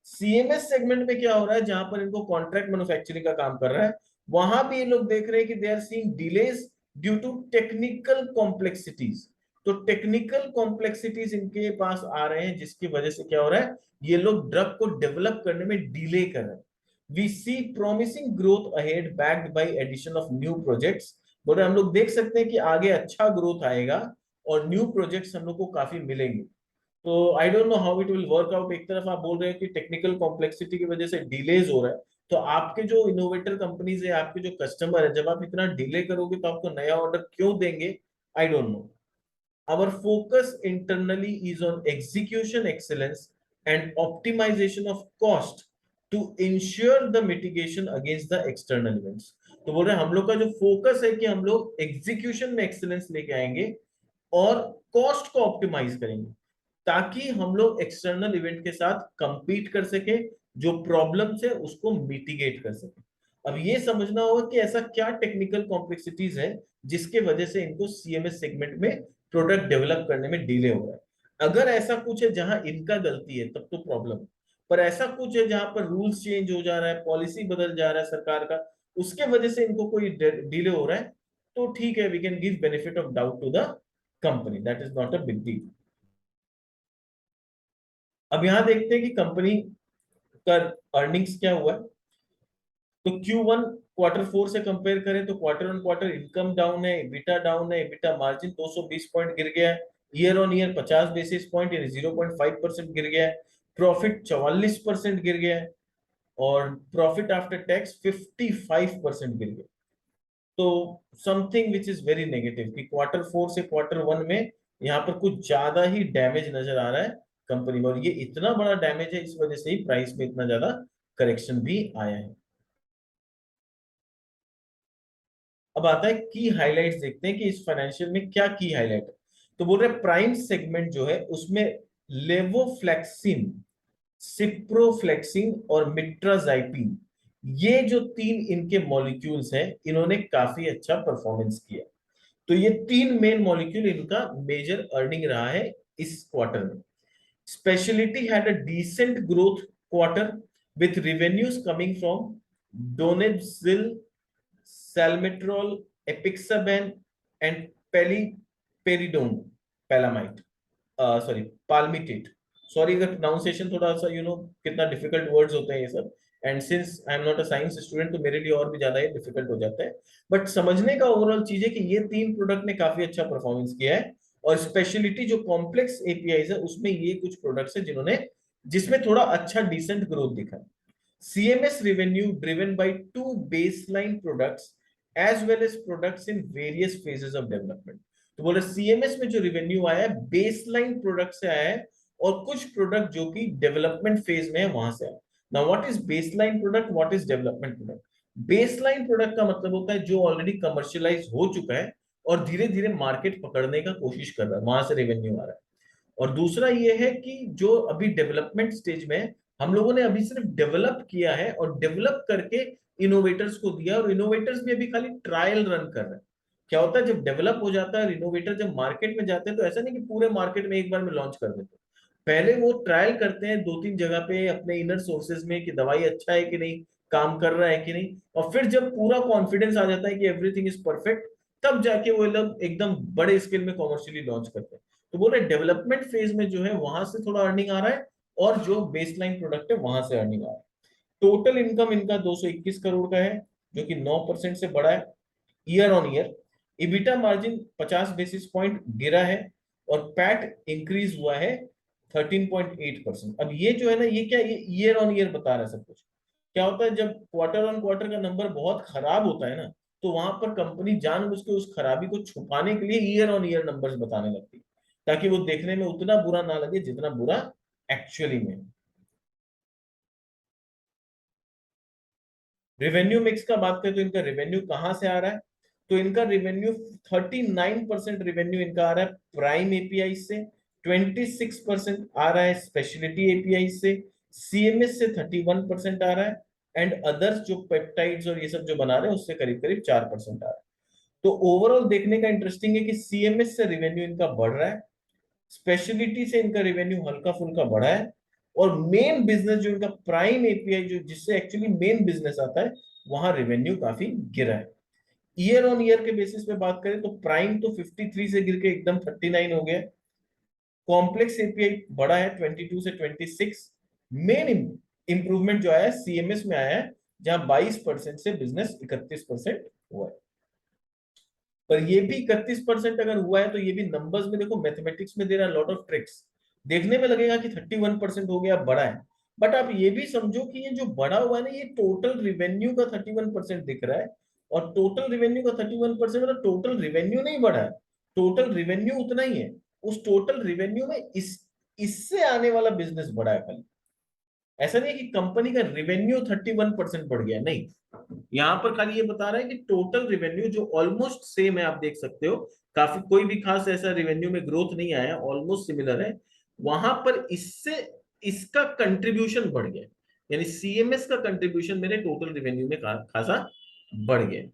सीएमएस सेगमेंट में क्या हो रहा है, जहां पर इनको कॉन्ट्रैक्ट मैन्युफैक्चरिंग का काम कर रहा है, वहां भी ये लोग देख रहे हैं कि they are seeing delays due to technical complexities. तो टेक्निकल कॉम्प्लेक्सिटीज इनके पास आ रहे हैं, जिसकी वजह से क्या हो रहा है, ये लोग ड्रग को डेवलप करने में डिले कर रहे हैं। We see promising growth ahead backed by addition of new projects. बोले हम लोग देख सकते हैं कि आगे अच्छा ग्रोथ आएगा और न्यू प्रोजेक्ट्स हम लोग को काफी मिलेंगे। तो I don't know how it will work out. एक तरफ आप बोल रहे हैं कि टेक्निकल कॉम्प्लेक्सिटी की वजह से डिलेज हो रहा है, तो आपके जो इनोवेटर कंपनीज है, आपके जो कस्टमर है, जब आप इतना डिले करोगे तो आपको नया ऑर्डर क्यों देंगे। I don't know. Our focus internally is on execution excellence and optimization of cost to ensure the mitigation against the external events. तो बोल रहे हैं हम लोग का जो फोकस है कि हम लोग एग्जीक्यूशन में एक्सीलेंस लेके आएंगे और कॉस्ट को ऑप्टिमाइज करेंगे ताकि हम लोग एक्सटर्नल इवेंट के साथ कंपीट कर सके, जो प्रॉब्लम्स है उसको मिटिगेट कर सके। अब ये समझना होगा कि ऐसा क्या टेक्निकल कॉम्प्लेक्सिटीज है जिसके वजह से इनको सीएमएस सेगमेंट में प्रोडक्ट डेवलप करने में डिले हो रहा है। अगर ऐसा कुछ है जहां इनका गलती है तब तो प्रॉब्लम, पर ऐसा कुछ है जहां पर रूल्स चेंज हो जा रहा है, पॉलिसी बदल जा रहा है सरकार का, उसके वजह से इनको कोई डिले हो रहा है, तो ठीक है, we can give benefit of doubt to the company, that is not a big deal. अब यहां देखते हैं कि कंपनी का अर्निंग्स क्या हुआ है। तो Q1 क्वार्टर 4 से कंपेयर करें तो quarter on quarter income down है, एबिटा डाउन है, एबिटा मार्जिन 220 पॉइंट गिर गया है, year on year 50 basis point यानी 0.5% गिर गया है, प्रॉफिट 44% गिर गया है, और प्रॉफिट आफ्टर टैक्स 55% गिर गया। तो something which is very negative कि क्वार्टर 4 से क्वार्टर 1 में यहाँ पर कुछ ज्यादा ही डैमेज नजर आ रहा है कंपनी में, और ये इतना बड़ा डैमेज है, इस वजह से ही प्राइस में इतना ज्यादा करेक्शन भी आया है। अब आता है की हाइलाइट्स, देखते हैं कि इस फाइनेंशियल में क्या की हाइलाइट है। तो बोल रहे प्राइम सेगमेंट जो है उसमें लेवोफ्लेक्सिन, सिप्रोफ्लेक्सिन और मिट्राजाइपिन, ये जो तीन इनके मॉलिक्यूल्स हैं, इन्होंने काफी अच्छा परफॉर्मेंस किया। तो ये तीन मेन मॉलिक्यूल इनका मेजर अर्निंग रहा है इस क्वार्टर में। Specialty had a decent growth quarter with revenues coming from donepezil, salmeterol, apixaban, and paliperidone, palamite, sorry palmitate। Sorry अगर प्रोनाउंसिएशन थोड़ा सा कितना डिफिकल्ट वर्ड्स होते हैं ये सब, and since I am not a science student तो मेरे लिए और भी ज्यादा ये डिफिकल्ट हो जाता है। बट समझने का ओवरऑल चीज है कि ये तीन प्रोडक्ट ने काफी अच्छा परफॉर्मेंस किया है, और स्पेशलिटी जो कॉम्प्लेक्स एपीआई है उसमें ये कुछ प्रोडक्ट्स है जिन्होंने, जिसमें थोड़ा अच्छा डिसेंट ग्रोथ दिखा है। CMS revenue driven by two baseline products as well as products in various phases of development। तो बोले CMS में जो रेवेन्यू आया है बेसलाइन प्रोडक्ट से आया है, और कुछ प्रोडक्ट जो कि डेवलपमेंट फेज में है वहां से आया। Now what is baseline product, what is development product? Baseline product का मतलब होता है जो ऑलरेडी कमर्शियलाइज हो चुका है और धीरे धीरे मार्केट पकड़ने का कोशिश कर रहा है, वहां से रेवेन्यू आ रहा है। और दूसरा ये है कि जो अभी डेवलपमेंट स्टेज में है, हम लोगों ने अभी सिर्फ डेवलप किया है और डेवलप करके इनोवेटर्स को दिया, और इनोवेटर्स भी अभी खाली ट्रायल रन कर रहे हैं। क्या होता है जब डेवलप हो जाता है, इनोवेटर जब मार्केट में जाते हैं तो ऐसा नहीं कि पूरे मार्केट में एक बार में लॉन्च कर देते, पहले वो ट्रायल करते हैं 2-3 जगह पे अपने इनर सोर्सेज में कि दवाई अच्छा है कि नहीं, काम कर रहा है कि नहीं, और फिर जब पूरा कॉन्फिडेंस आ जाता है कि एवरीथिंग इज परफेक्ट, तब जाके वो लोग एकदम बड़े स्केल में कॉमर्शियली लॉन्च करते हैं। तो बोल रहे डेवलपमेंट फेज में जो है वहां से थोड़ा अर्निंग आ रहा है, और जो बेसलाइन प्रोडक्ट है वहां से अर्निंग आ रहा है। टोटल इनकम इनका 221 करोड़ का है, जो कि 9% से बढ़ा है year on year. EBITDA margin 50 basis point गिरा है, और पैट इंक्रीज हुआ है 13.8%। अब ये जो है ना, ये क्या, ये ईयर ऑन ईयर बता रहा है सब कुछ। क्या होता है जब क्वार्टर ऑन क्वार्टर का नंबर बहुत खराब होता है ना, तो वहां पर कंपनी जानबूझ के उस खराबी को छुपाने के लिए ईयर ऑन ईयर नंबर्स बताने लगती है, ताकि वो देखने में उतना बुरा ना लगे जितना बुरा एक्चुअली में। रेवेन्यू मिक्स का बात करें तो इनका रेवेन्यू कहां से आ रहा है, तो इनका रेवेन्यू 39% रेवेन्यू इनका आ रहा है प्राइम एपीआई से, 26% आ रहा है स्पेशलिटी एपीआई से, सीएमएस से 31% आ रहा है, एंड अदर्स जो पेप्टाइड्स और ये सब जो बना रहे हैं उससे करीब करीब 4% आ रहा है। तो ओवरऑल देखने का इंटरेस्टिंग है कि सीएमएस से रेवेन्यू इनका बढ़ रहा है, स्पेशलिटी से इनका रेवेन्यू हल्का फुल्का बढ़ा है, और मेन बिजनेस जो इनका प्राइम एपीआई जो जिससे एक्चुअली मेन बिजनेस आता है, वहां रेवेन्यू काफी गिरा है। ईयर ऑन ईयर के बेसिस पे बात करें तो प्राइम तो 53 से गिर के एकदम 39 हो गया, कॉम्प्लेक्स एपीआई बढ़ा है 22 से 26। मेन इंप्रूवमेंट जो आया है सीएमएस में आया है, जहां 22% से बिजनेस 31% हुआ है। पर ये भी 31% अगर हुआ है तो ये भी नंबर्स में देखो, मैथमेटिक्स में दे रहा है लॉट ऑफ ट्रिक्स, देखने में लगेगा कि 31% हो गया बड़ा है, बट आप ये भी समझो कि ये जो बड़ा हुआ है ना, ये टोटल रिवेन्यू का 31% दिख रहा है, और टोटल रिवेन्यू का 31% मतलब टोटल रिवेन्यू नहीं बढ़ा है, टोटल रेवेन्यू उतना ही है, उस टोटल रेवेन्यू में इससे आने वाला बिजनेस बड़ा है खाली। ऐसा नहीं है कि कंपनी का रेवेन्यू 31% बढ़ गया, नहीं। यहां पर खाली ये बता रहा है कि टोटल रेवेन्यू जो ऑलमोस्ट सेम है, आप देख सकते हो, काफी कोई भी खास ऐसा रेवेन्यू में ग्रोथ नहीं आया, ऑलमोस्ट सिमिलर है। वहां पर इससे इसका कंट्रीब्यूशन बढ़ गया, यानी सीएमएस का कंट्रीब्यूशन मेरे टोटल रेवेन्यू में खासा बढ़ गया।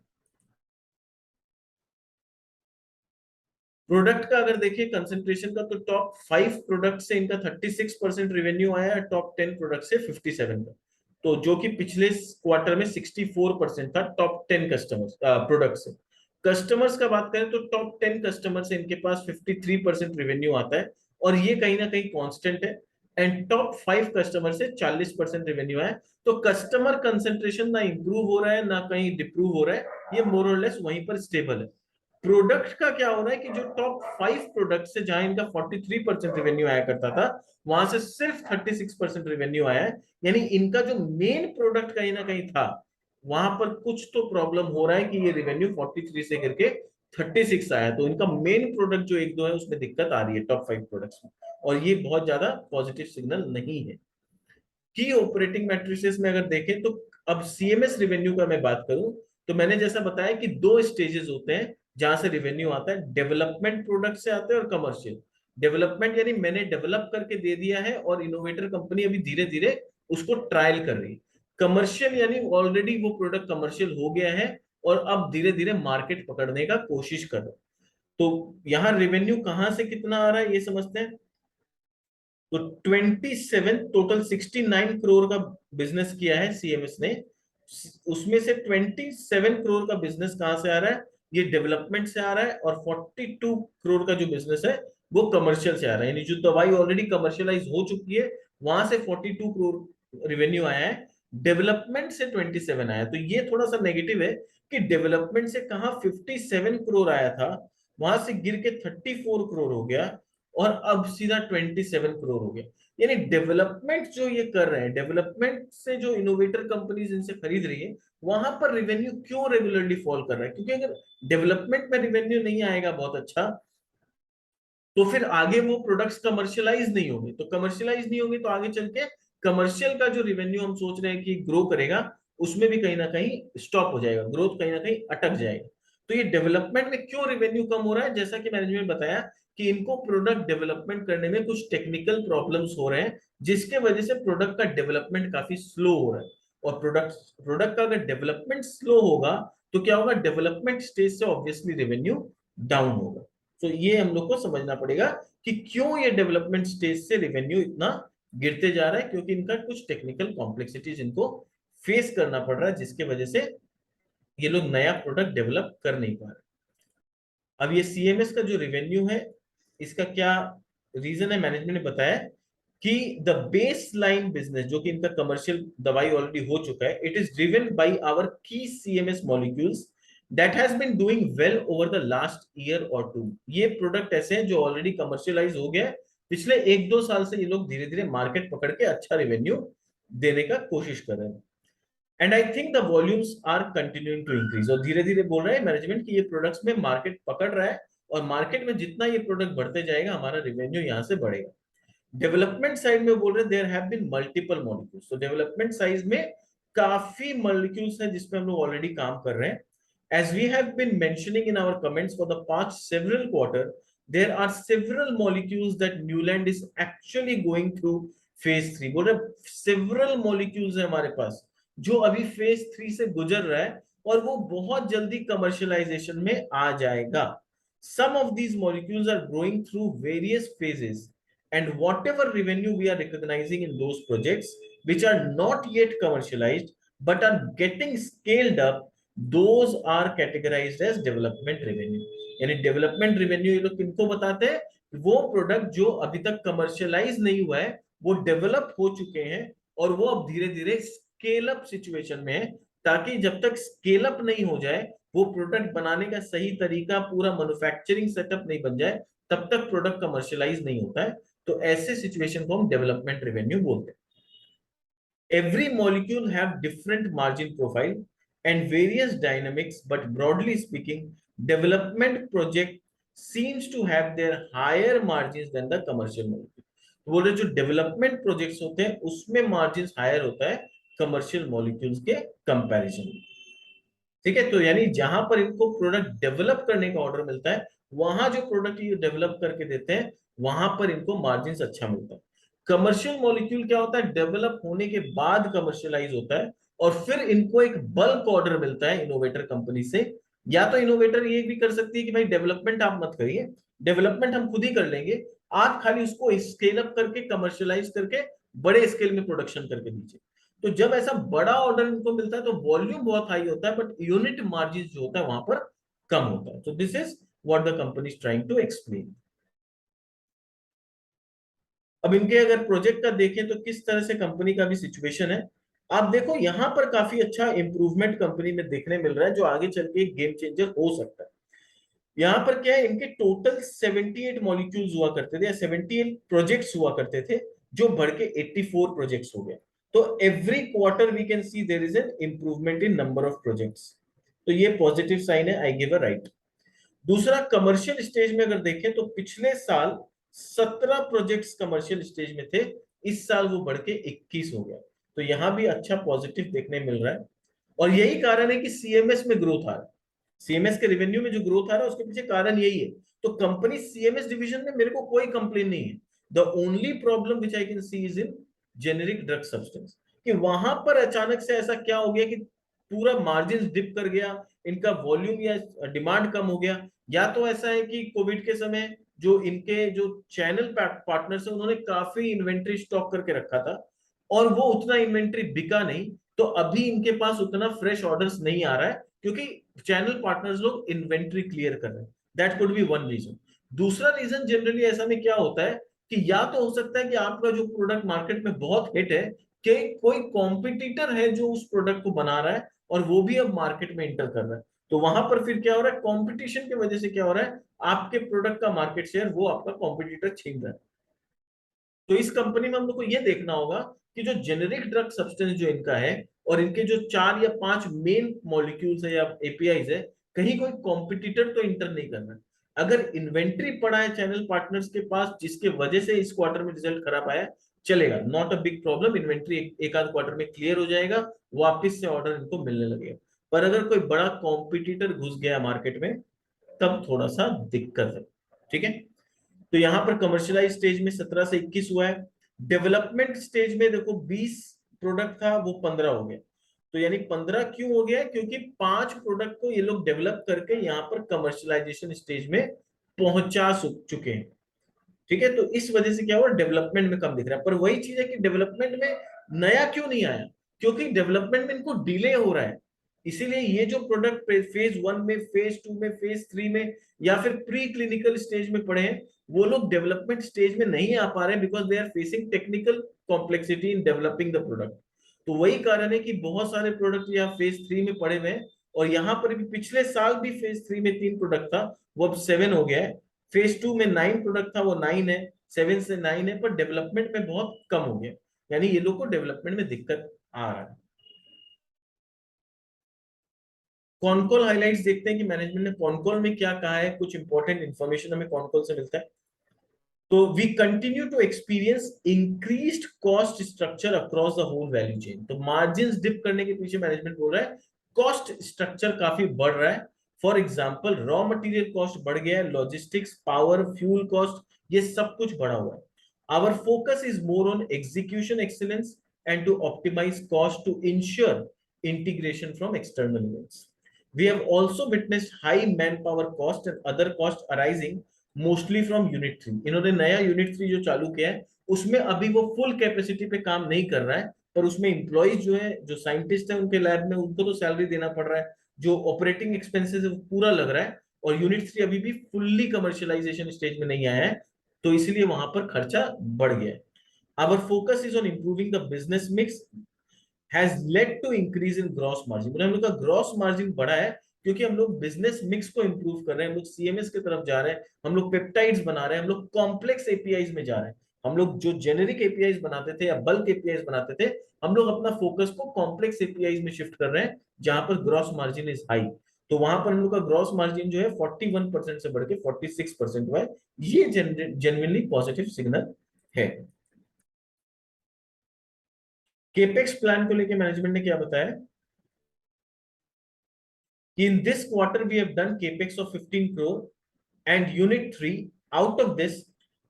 प्रोडक्ट का अगर देखिए कंसंट्रेशन का, तो टॉप 5 प्रोडक्ट से इनका 36% रेवेन्यू आया है, टॉप 10 प्रोडक्ट से 57 का। तो जो कि पिछले क्वार्टर में 64% था टॉप 10 कस्टमर्स प्रोडक्ट से। कस्टमर्स का बात करें तो टॉप 10 कस्टमर से इनके पास 53% रेवेन्यू आता है, और ये कहीं ना कहीं कांस्टेंट है। एंड टॉप 5 कस्टमर से 40% रेवेन्यू है। तो कस्टमर कंसंट्रेशन ना इंप्रूव हो रहा है ना कहीं डिप्रूव हो रहा है, ये मोर और लेस वहीं पर स्टेबल है। प्रोडक्ट का क्या हो रहा है कि जो टॉप 5 प्रोडक्ट से जहां इनका 43% रेवेन्यू आया करता था, वहां से सिर्फ 36% रेवेन्यू आया है। यानी इनका जो मेन प्रोडक्ट कहीं ना कहीं था, वहां पर कुछ तो प्रॉब्लम हो रहा है कि ये रेवेन्यू 43 से गिर के 36 आया। तो इनका मेन प्रोडक्ट जो एक दो है उसमें दिक्कत आ रही है टॉप 5 प्रोडक्ट्स में, और ये बहुत ज्यादा पॉजिटिव सिग्नल नहीं है। की ऑपरेटिंग मैट्रिसेस में अगर देखें तो, अब सीएमएस रेवेन्यू का मैं बात करूं, तो मैंने जैसा बताया कि दो स्टेजेस होते हैं जहां से रेवेन्यू आता है, डेवलपमेंट प्रोडक्ट से आते हैं और कमर्शियल। डेवलपमेंट यानी मैंने डेवलप करके दे दिया है और इनोवेटर कंपनी अभी धीरे धीरे उसको ट्रायल कर रही है। कमर्शियल यानी ऑलरेडी वो प्रोडक्ट कमर्शियल हो गया है और अब धीरे धीरे मार्केट पकड़ने का कोशिश कर रहा है। तो यहाँ रेवेन्यू कहां से कितना आ रहा है ये समझते हैं। तो 27 टोटल 69 करोड़ का बिजनेस किया है सीएमएस ने। उसमें से 27 करोड़ का बिजनेस कहां से आ रहा है, ये डेवलपमेंट से आ रहा है, और 42 करोड़ का जो बिजनेस है वो कमर्शियल से आ रहा है। यानी जो दवाई ऑलरेडी कमर्शियलाइज हो चुकी है वहां से 42 करोड़ रेवेन्यू आया है, डेवलपमेंट से 27 आया। तो ये थोड़ा सा नेगेटिव है कि डेवलपमेंट से कहा 57 करोड़ आया था, वहां से गिर के 34 करोड़ हो गया, और अब सीधा 27 करोड़ हो गया। यानी डेवलपमेंट जो ये कर रहे हैं, डेवलपमेंट से जो इनोवेटर कंपनीज इनसे खरीद रही है, वहां पर रेवेन्यू क्यों रेगुलरली फॉल कर रहा है, क्योंकि अगर डेवलपमेंट में रेवेन्यू नहीं आएगा बहुत अच्छा, तो फिर आगे वो प्रोडक्ट्स कमर्शियलाइज नहीं होंगे। तो कमर्शियलाइज नहीं होंगे तो आगे चल के कमर्शियल का जो रेवेन्यू हम सोच रहे हैं कि ग्रो करेगा, उसमें भी कहीं ना कहीं स्टॉप हो जाएगा, ग्रोथ कहीं ना कहीं अटक जाएगा। तो ये डेवलपमेंट में क्यों रेवेन्यू कम हो रहा है, जैसा कि मैनेजमेंट बताया कि इनको प्रोडक्ट डेवलपमेंट करने में कुछ टेक्निकल प्रॉब्लम्स हो रहे हैं, जिसके वजह से प्रोडक्ट का डेवलपमेंट काफी स्लो हो रहा है। और प्रोडक्ट प्रोडक्ट का अगर डेवलपमेंट स्लो होगा तो क्या होगा, डेवलपमेंट स्टेज से ऑब्वियसली रेवेन्यू डाउन होगा। तो ये हम लोग को समझना पड़ेगा कि क्यों ये डेवलपमेंट स्टेज से रेवेन्यू इतना गिरते जा रहा है, क्योंकि इनका कुछ टेक्निकल कॉम्प्लेक्सिटीज इनको फेस करना पड़ रहा है, जिसके वजह से ये लोग नया प्रोडक्ट डेवलप कर नहीं पा रहे। अब ये सीएमएस का जो रेवेन्यू है, इसका क्या रीजन है, मैनेजमेंट ने बताया कि द बेस लाइन बिजनेस जो कि इनका कमर्शियल दवाई ऑलरेडी हो चुका है, it is driven by our key CMS molecules that has been doing well over the last year और टू। ये प्रोडक्ट ऐसे हैं जो ऑलरेडी कमर्शियलाइज हो गया है, पिछले एक दो साल से ये लोग धीरे धीरे मार्केट पकड़ के अच्छा रेवेन्यू देने का कोशिश कर रहे हैं। And I think the volumes are continuing to increase, और धीरे धीरे बोल रहे हैं मैनेजमेंट कि ये प्रोडक्ट्स में मार्केट पकड़ रहा है, और मार्केट में जितना ये प्रोडक्ट बढ़ते जाएगा हमारा रेवेन्यू यहाँ से बढ़ेगा। डेवलपमेंट साइड में बोल रहे हैं there have been multiple molecules, तो डेवलपमेंट साइज में काफी मॉलिक्यूल्स हैं जिसपे हम लोग ऑलरेडी काम कर रहे हैं। As we have been mentioning in our comments for the past several quarter, there are several molecules that Neuland is actually going through phase 3। बोल रहे सेवरल मॉलिक्यूल्स है हमारे पास जो अभी फेज 3 से गुजर रहा है, और वो बहुत जल्दी कमर्शियलाइजेशन में आ जाएगा। some of these molecules are growing through various phases, and whatever revenue we are recognizing in those projects which are not yet commercialized but are getting scaled up, those are categorized as development revenue। यानी development revenue ये लोग किनको बताते हैं, वो product जो अभी तक कमर्शियलाइज नहीं हुआ है, वो डेवलप हो चुके हैं और वो अब धीरे धीरे स्केल अप सिचुएशन में है, ताकि जब तक स्केल अप नहीं हो जाए, वो प्रोडक्ट बनाने का सही तरीका, पूरा मैन्युफैक्चरिंग सेटअप नहीं बन जाए, तब तक प्रोडक्ट कमर्शियलाइज नहीं होता है। तो ऐसे सिचुएशन को हम डेवलपमेंट रेवेन्यू बोलते हैं। Every molecule have different margin profile and various dynamics, but broadly speaking development project seems to have their higher margins than the commercial molecule. तो बोल रहे जो डेवलपमेंट प्रोजेक्ट्स होते हैं उसमें मार्जिन हायर होता है कमर्शियल मॉलिक्यूल्स के कंपैरिजन में। ठीक है, तो यानी जहां पर इनको प्रोडक्ट डेवलप करने का ऑर्डर मिलता है, वहां जो प्रोडक्ट ये डेवलप करके देते हैं वहां पर इनको मार्जिन अच्छा मिलता है। कमर्शियल मॉलिक्यूल क्या होता है, डेवलप होने के बाद कमर्शियलाइज होता है और फिर इनको एक बल्क ऑर्डर मिलता है इनोवेटर कंपनी से। या तो इनोवेटर ये भी कर सकती है कि भाई डेवलपमेंट आप मत करिए, डेवलपमेंट हम खुद ही कर लेंगे, आप खाली उसको स्केल अप करके कमर्शियलाइज करके बड़े स्केल में प्रोडक्शन करके दीजिए। तो जब ऐसा बड़ा ऑर्डर इनको मिलता है तो वॉल्यूम बहुत हाई होता है बट यूनिट मार्जिन जो होता है वहां पर कम होता है। तो this is what the company is trying to explain. अब इनके अगर प्रोजेक्ट का देखें तो किस तरह से कंपनी का भी सिचुएशन है, आप देखो यहाँ पर काफी अच्छा इंप्रूवमेंट कंपनी में देखने मिल रहा है जो आगे चल के एक गेम चेंजर हो सकता है। यहाँ पर क्या है, इनके टोटल 78 मॉलिक्यूल्स हुआ करते थे या 78 प्रोजेक्ट्स हुआ करते थे जो बढ़ के 84 प्रोजेक्ट्स हो गए। तो every quarter we can see there is an improvement in number of projects, तो ये पॉजिटिव साइन है, आई गिव अ राइट। दूसरा, कमर्शियल स्टेज में अगर देखें तो पिछले साल 17 प्रोजेक्ट्स कमर्शियल स्टेज में थे, इस साल वो बढ़ के 21 हो गया। तो यहां भी अच्छा पॉजिटिव देखने मिल रहा है और यही कारण है कि सीएमएस में ग्रोथ आ रहा है। सीएमएस के रेवेन्यू में जो ग्रोथ आ रहा है उसके पीछे कारण यही है। तो कंपनी सीएमएस डिवीजन में मेरे को कोई कंप्लेन नहीं है। The only problem which I can see is in generic drug substance, कि वहां पर अचानक से ऐसा क्या हो गया कि पूरा मार्जिन डिप कर गया, इनका वॉल्यूम या डिमांड कम हो गया। या तो ऐसा है कि कोविड के समय जो इनके जो चैनल पार्टनर्स है उन्होंने काफी इन्वेंट्री स्टॉक करके रखा था और वो उतना इन्वेंट्री बिका नहीं, तो अभी इनके पास उतना फ्रेश ऑर्डर्स नहीं आ रहा है क्योंकि चैनल पार्टनर्स लोग इन्वेंट्री क्लियर कर रहे हैं। That could be one reason. दूसरा रीजन जनरली ऐसा में क्या होता है कि या तो हो सकता है कि आपका जो प्रोडक्ट मार्केट में बहुत हिट है कि कोई कॉम्पिटिटर है जो उस प्रोडक्ट को बना रहा है और वो भी अब मार्केट में इंटर कर रहा है। तो वहां पर फिर क्या हो रहा है, कंपटीशन की वजह से क्या हो रहा है, आपके प्रोडक्ट का मार्केट शेयर वो आपका कॉम्पिटिटर छीन रहा है। तो इस कंपनी में हम लोग को ये देखना होगा कि जो जेनेरिक ड्रग सब्सटेंस जो इनका है और इनके जो 4 या 5 मेन मॉलिक्यूल्स है या एपीआईज है, कहीं कोई कॉम्पिटिटर तो इंटर नहीं कर रहा है। अगर इन्वेंट्री पड़ा है चैनल पार्टनर्स के पास जिसके वजह से इस क्वार्टर में रिजल्ट खराब आया, चलेगा, not a big problem, inventory एक आध क्वार्टर में क्लियर हो जाएगा, वापिस से ऑर्डर इनको मिलने लगेगा। पर अगर कोई बड़ा कॉम्पिटिटर घुस गया मार्केट में तब थोड़ा सा दिक्कत है। ठीक है, तो यहां पर कमर्शियलाइज स्टेज में 17 से 21 हुआ है। डेवलपमेंट स्टेज में देखो 20 प्रोडक्ट था वो 15 हो गया। तो यानी 15 क्यों हो गया, क्योंकि 5 प्रोडक्ट को ये लोग डेवलप करके यहाँ पर कमर्शियलाइजेशन स्टेज में पहुंचा चुके हैं। ठीक है, तो इस वजह से क्या हुआ, डेवलपमेंट में कम दिख रहा है। पर वही चीज है कि डेवलपमेंट में नया क्यों नहीं आया, क्योंकि डेवलपमेंट में इनको डिले हो रहा है। इसीलिए ये जो प्रोडक्ट फेज 1 में, फेज 2 में, फेज 3 में या फिर प्री क्लिनिकल स्टेज में पड़े हैं, वो लोग डेवलपमेंट स्टेज में नहीं आ पा रहे because they are facing technical complexity in developing the product. तो वही कारण है कि बहुत सारे प्रोडक्ट यहाँ फेज 3 में पड़े हुए हैं और यहाँ पर भी पिछले साल भी फेज 3 में 3 प्रोडक्ट था, वो अब 7 हो गया है। फेज 2 में 9 प्रोडक्ट था, वो 9 है, 7 से 9 है, पर डेवलपमेंट में बहुत कम हो गया, यानी ये लोग को डेवलपमेंट में दिक्कत आ रहा है। कॉनकॉल हाइलाइट्स देखते हैं कि मैनेजमेंट ने कॉनकॉल में क्या कहा है, कुछ इंपॉर्टेंट इंफॉर्मेशन हमें कॉनकॉल से मिलता है। तो we continue to experience increased cost structure across the whole value chain. तो मार्जिन डिप करने के पीछे मैनेजमेंट बोल रहा है कॉस्ट स्ट्रक्चर काफी बढ़ रहा है। For example raw material cost बढ़ गया है, लॉजिस्टिक्स, पावर, फ्यूल कॉस्ट, ये सब कुछ बढ़ा हुआ है। Our focus is more on execution excellence and to optimise cost to ensure integration from external events. We have also witnessed high manpower cost and other costs arising mostly from unit 3। इन्होंने नया unit 3 जो चालू किया है उसमें अभी वो full capacity पे काम नहीं कर रहा है, पर उसमें एम्प्लॉइज जो है, जो साइंटिस्ट है उनके लैब में, उनको तो सैलरी देना पड़ रहा है, जो ऑपरेटिंग एक्सपेंसेस है वो पूरा लग रहा है। और यूनिट 3 अभी भी फुल्ली कमर्शियलाइजेशन स्टेज में नहीं आया है, तो इसलिए वहां पर खर्चा बढ़ गया है। Our focus is on improving the business mix has led to increase in gross margin। मतलब हम लोग का ग्रॉस मार्जिन बढ़ा है क्योंकि हम लोग बिजनेस मिक्स को इंप्रूव कर रहे हैं, हम लोग सीएमएस की तरफ जा रहे हैं, हम लोग पेप्टाइड्स बना रहे हैं, हम लोग कॉम्प्लेक्स एपीआईज में जा रहे हैं। हम लोग जो जेनेरिक एपीआईज बनाते थे या बल्क एपीआईज बनाते थे, हम लोग अपना फोकस को कॉम्प्लेक्स एपीआईज में शिफ्ट कर रहे हैं जहां पर ग्रॉस मार्जिन इज हाई। तो वहां पर हम लोग का ग्रॉस मार्जिन जो है 41% से बढ़ के 46% हुआ है। ये जेन्युइनली पॉजिटिव सिग्नल है। केपेक्स प्लान को लेके मैनेजमेंट ने क्या बताया कि in this quarter we have done capex of 15 crore and unit 3 out of this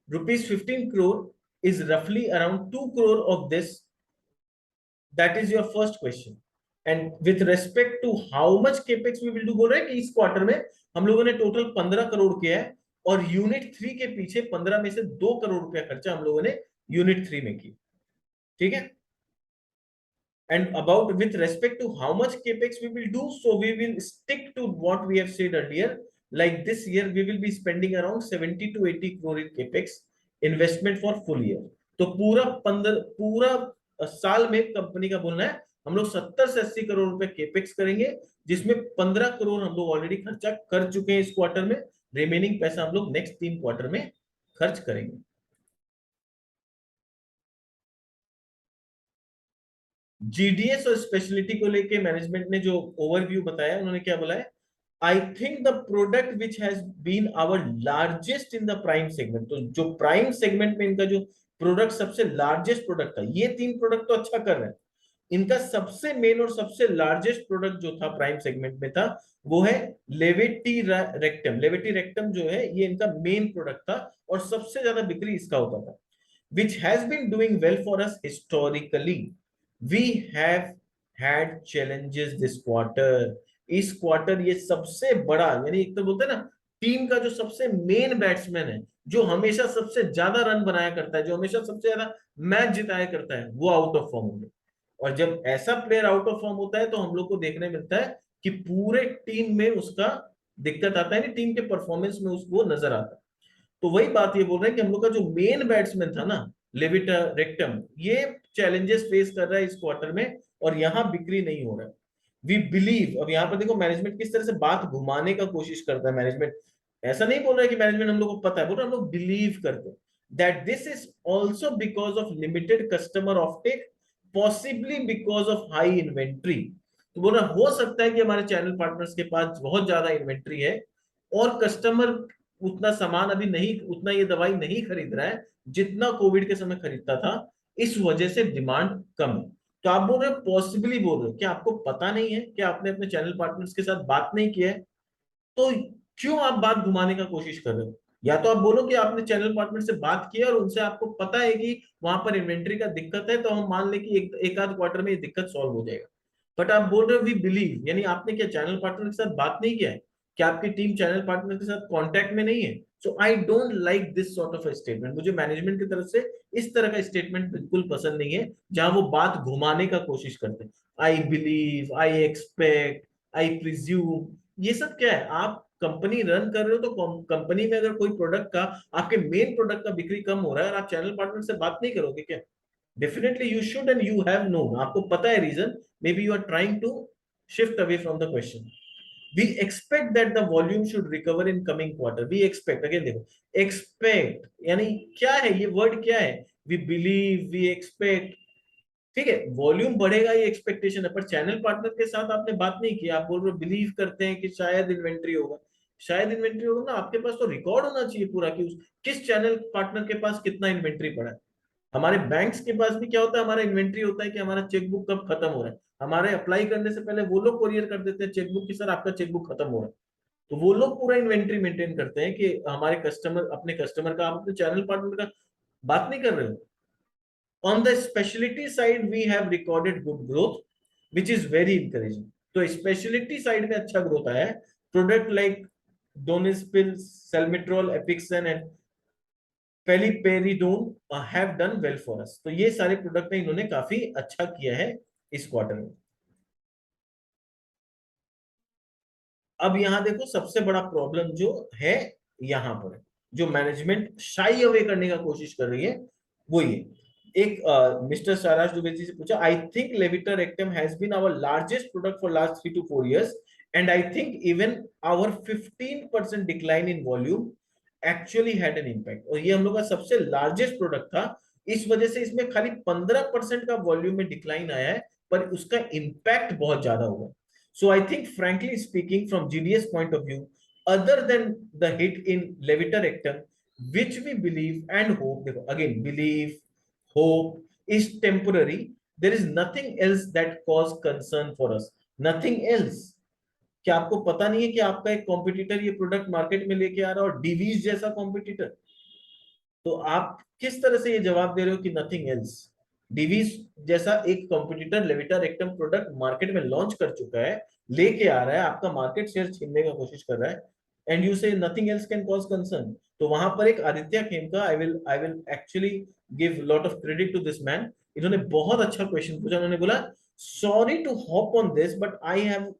rupees 15 crore is रफली around 2 crore of this. That is your first question. And with respect to how much capex we will do, बोल रहे हैं कि इस quarter में हम लोगों ने टोटल 15 करोड़ किया है और यूनिट 3 के पीछे 15 में से 2 करोड़ रुपया खर्चा हम लोगों ने यूनिट 3 में किया। ठीक है। And about with respect to how much capex we will do, so we will stick to what we have said earlier. Like this year, we will be spending around 70 to 80 crore in capex investment for full year. तो पूरा साल में company का बोलना है हम लोग 70 से 80 करोड़ रुपए केपेक्स करेंगे, जिसमें 15 करोड़ हम लोग ऑलरेडी खर्चा कर चुके हैं इस क्वार्टर में। रिमेनिंग पैसा हम लोग नेक्स्ट 3 क्वार्टर में खर्च करेंगे। जीडीएस और स्पेशलिटी को लेके मैनेजमेंट ने जो ओवरव्यू बताया, उन्होंने क्या बोला है, I think the product which has been our largest in the prime segment. तो जो प्राइम सेगमेंट में इनका जो प्रोडक्ट सबसे लार्जेस्ट प्रोडक्ट था, ये 3 प्रोडक्ट तो अच्छा कर रहे हैं, इनका सबसे मेन और सबसे लार्जेस्ट प्रोडक्ट जो था प्राइम सेगमेंट में था वो है लेविटी रेक्टम। लेविटी रेक्टम जो है ये इनका मेन प्रोडक्ट था और सबसे ज्यादा बिक्री इसका होता था, which has been doing well for us historically. We have had challenges this quarter. इस क्वार्टर ये सबसे बड़ा, यानी एक तो बोलते हैं ना टीम का जो सबसे मेन बैट्समैन है, जो हमेशा सबसे ज्यादा रन बनाया करता है, जो हमेशा सबसे ज्यादा मैच जिताया करता है, वो आउट ऑफ फॉर्म हो गया। और जब ऐसा प्लेयर आउट ऑफ फॉर्म होता है तो हम लोग को देखने मिलता है कि पूरे टीम में उसका दिक्कत आता है, टीम के परफॉर्मेंस में उसको नजर आता है। तो वही बात ये बोल रहे हैं कि हम लोग का जो मेन बैट्समैन था ना लेविटा रेक्टम, ये चैलेंजेस फेस कर रहा है इस क्वार्टर में और यहां बिक्री नहीं हो रहा है। वी बिलीव, अब यहाँ पर देखो मैनेजमेंट किस तरह से बात घुमाने का कोशिश करता है। मैनेजमेंट ऐसा नहीं बोल रहा है कि मैनेजमेंट हम लोग को पता है, बोल रहा है हम लोग बिलीव करते हैं that this is also because of limited customer offtake, possibly because of high inventory. तो बोल रहा हो सकता है कि हमारे चैनल पार्टनर्स के पास बहुत ज्यादा इन्वेंट्री है और कस्टमर उतना सामान अभी नहीं, उतना ये दवाई नहीं खरीद रहा है जितना कोविड के समय खरीदता था, इस वजह से डिमांड कम है। तो आप बोल रहे हो पॉसिबली बोल रहे हो, क्या आपको पता नहीं है कि आपने अपने चैनल पार्टनर्स के साथ बात नहीं किया है? तो क्यों आप बात घुमाने का कोशिश कर रहे हो? या तो आप बोलो कि आपने चैनल पार्टनर से बात की और उनसे आपको पता है कि वहां पर इन्वेंट्री का दिक्कत है, तो हम मान ले कि एक आध क्वार्टर में ये दिक्कत सॉल्व हो जाएगा। बट आप बोल रहे हो वी बिलीव, यानी आपने क्या चैनल पार्टनर के साथ बात नहीं किया है? क्या आपकी टीम चैनल पार्टनर के साथ कांटेक्ट में नहीं है? So I don't like this sort of statement. मुझे मैनेजमेंट की तरफ से इस तरह का स्टेटमेंट बिल्कुल पसंद नहीं है जहां वो बात घुमाने का कोशिश करते हैं। I believe, I expect, I presume, ये सब क्या है? आप कंपनी रन कर रहे हो तो कंपनी में अगर कोई प्रोडक्ट का, आपके मेन प्रोडक्ट का बिक्री कम हो रहा है और आप चैनल पार्टनर से बात नहीं करोगे क्या? Definitely you should and you have known, आपको पता है reason, maybe you are trying to shift away from the question. We expect that the volume should recover in coming quarter. We expect, again देखो, expect यानी क्या है, ये word क्या है? वी बिलीव, वी एक्सपेक्ट, ठीक है, volume बढ़ेगा ये एक्सपेक्टेशन है, पर चैनल पार्टनर के साथ आपने बात नहीं की। आप बोल रहे हो बिलीव करते हैं कि शायद इन्वेंट्री होगा। शायद इन्वेंट्री होगा ना, आपके पास तो रिकॉर्ड होना चाहिए पूरा कि किस चैनल पार्टनर के पास कितना इन्वेंट्री पड़ा है। हमारे बैंक्स के पास भी क्या होता है, हमारा इन्वेंट्री होता है कि हमारा चेकबुक कब खत्म हो रहा है। हमारे अप्लाई करने से पहले वो लोग कोरियर कर देते हैं चेकबुक की, सर आपका चेकबुक खत्म हो रहा है। तो वो लोग पूरा इन्वेंट्री मेंटेन करते हैं कि हमारे कस्टमर, अपने कस्टमर का, आप अपने चैनल पार्टनर का बात नहीं कर रहे हो। On the specialty side, we have recorded good growth, which is very encouraging. तो specialty side में अच्छा growth आया है। Product like Donespil, Salmeterol, Epixan and Paliperidone have done well for us. तो ये सारे प्रोडक्ट में इन्होंने काफी अच्छा किया है इस क्वार्टर में। अब यहां देखो सबसे बड़ा प्रॉब्लम जो है यहां पर, जो मैनेजमेंट शाई अवे करने का कोशिश कर रही है, वो ये एक मिस्टर साराश दुबे जी से पूछा, I think levetiracetam has been our largest product for last 3 to 4 years and I think even our 15% decline in volume actually had an impact. और ये हम लोग का सबसे लार्जेस्ट प्रोडक्ट था, इस वजह से इसमें खाली 15% का वॉल्यूम में डिक्लाइन आया है, पर उसका इम्पैक्ट बहुत ज्यादा हुआ। So I think, frankly speaking, from GDS point of view, other than the hit in levetiracetam, which we believe and hope, again, believe, hope is temporary. There is nothing else that cause concern for us. Nothing else. क्या आपको पता नहीं है कि आपका एक competitor ये product market में लेके आ रहा है और डीवीज जैसा कॉम्पिटिटर? तो आप किस तरह से ये जवाब दे रहे हो कि नथिंग एल्स? डीवीज जैसा एक कॉम्पिटिटर लेविटारेक्टम प्रोडक्ट मार्केट में लॉन्च कर चुका है, लेके आ रहा है, आपका मार्केट शेयर छीनने का कोशिश कर रहा है, and you say nothing else can cause concern. तो वहां पर एक Aditya Khemka, I will actually give lot of credit to this man. इन्होंने बहुत अच्छा क्वेश्चन पूछा। उन्होंने बोला, sorry to hop on this but I have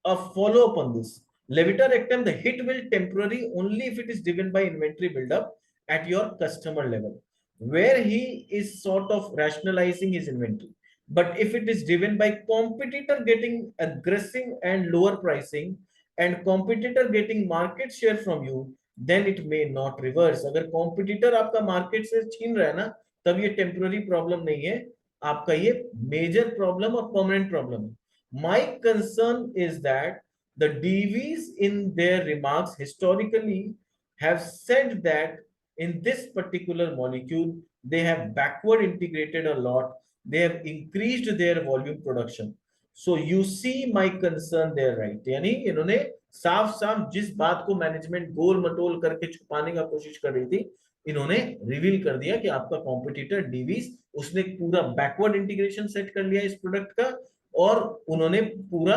a follow up on this. Levetiracetam, the hit will temporary only if it is driven by inventory buildup at your customer level, where he is sort of rationalizing his inventory. But if it is driven by competitor getting aggressive and lower pricing and competitor getting market share from you, then it may not reverse. अगर competitor आपका market से छीन रहा है ना, तब ये temporary problem नहीं है, आपका ये major problem और permanent problem है। My concern is that the DVs in their remarks historically have said that in this particular molecule, they have backward integrated a lot. They have increased their volume production. So you see my concern there, right? यानी इन्होंने साफ साफ जिस बात को management गोल मटोल करके छुपाने का कोशिश कर रही थी, इन्होंने रिवील कर दिया कि आपका कॉम्पिटिटर डीवीज, उसने पूरा बैकवर्ड इंटीग्रेशन सेट कर लिया इस प्रोडक्ट का, और उन्होंने पूरा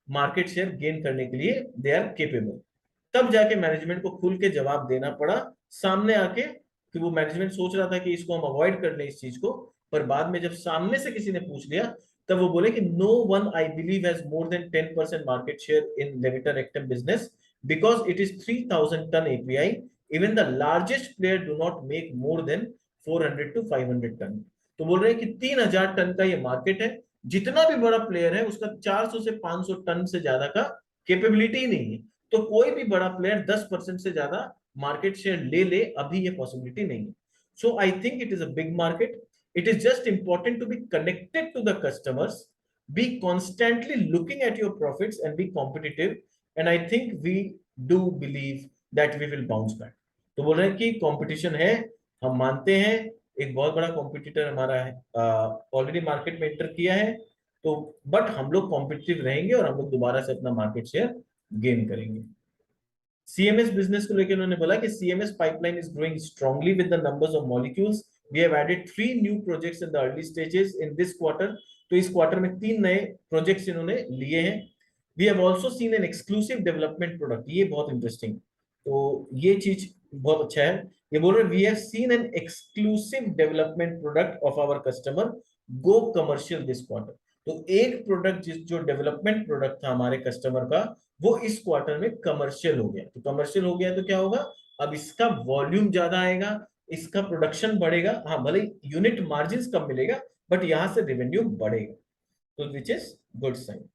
मार्केट शेयर गेन करने के लिए दे आर केपेबल। तब जाके मैनेजमेंट को खुल के जवाब देना पड़ा सामने आके, कि वो मैनेजमेंट सोच रहा था कि इसको हम अवॉइड कर लें इस चीज को, पर बाद में जब सामने से किसी ने पूछ लिया, तब वो बोले कि no one I believe has more than 10% market share in levetiracetam business because it is 3000 ton API. Even the largest player do not make more than 400 to 500 ton. तो बोल रहे हैं कि 3000 टन का ये मार्केट है, जितना भी बड़ा प्लेयर है उसका 400 से 500 टन से ज्यादा का कैपेबिलिटी ही नहीं है। तो कोई भी बड़ा प्लेयर 10% से ज्यादा मार्केट शेयर ले ले, अभी ये पॉसिबिलिटी नहीं है। So I think it is a big market. It is just important to be connected to the customers, be constantly looking at your profits and be competitive, and I think we do believe that we will bounce back। तो बोल रहे हैं कि competition है, हम मानते हैं, एक बहुत बड़ा कॉम्पिटिटर हमारा है, ऑलरेडी मार्केट में एंटर किया है, तो बट हम लोग कॉम्पिटिटिव रहेंगे और हम लोग दोबारा से अपना मार्केट शेयर गेन करेंगे। सीएमएस बिजनेस को लेकर उन्होंने बोला कि CMS pipeline is growing strongly with the numbers of molecules. We have added 3 new projects in the early stages in this quarter. तो इस क्वार्टर में 3 नए प्रोजेक्ट्स इन्होंने लिए हैं। We have also seen an exclusive development product, ये बहुत interesting, तो ये चीज बहुत अच्छा है। ये बोल रहे we have seen an exclusive development product of our customer go commercial this quarter. तो एक प्रोडक्ट जो डेवलपमेंट प्रोडक्ट था हमारे कस्टमर का, वो इस क्वार्टर में कमर्शियल हो गया। तो कमर्शियल हो गया तो क्या होगा, अब इसका वॉल्यूम ज्यादा आएगा, इसका प्रोडक्शन बढ़ेगा। हाँ, भले यूनिट मार्जिन कम मिलेगा, बट यहां से रेवेन्यू बढ़ेगा, तो विच इज गुड साइन।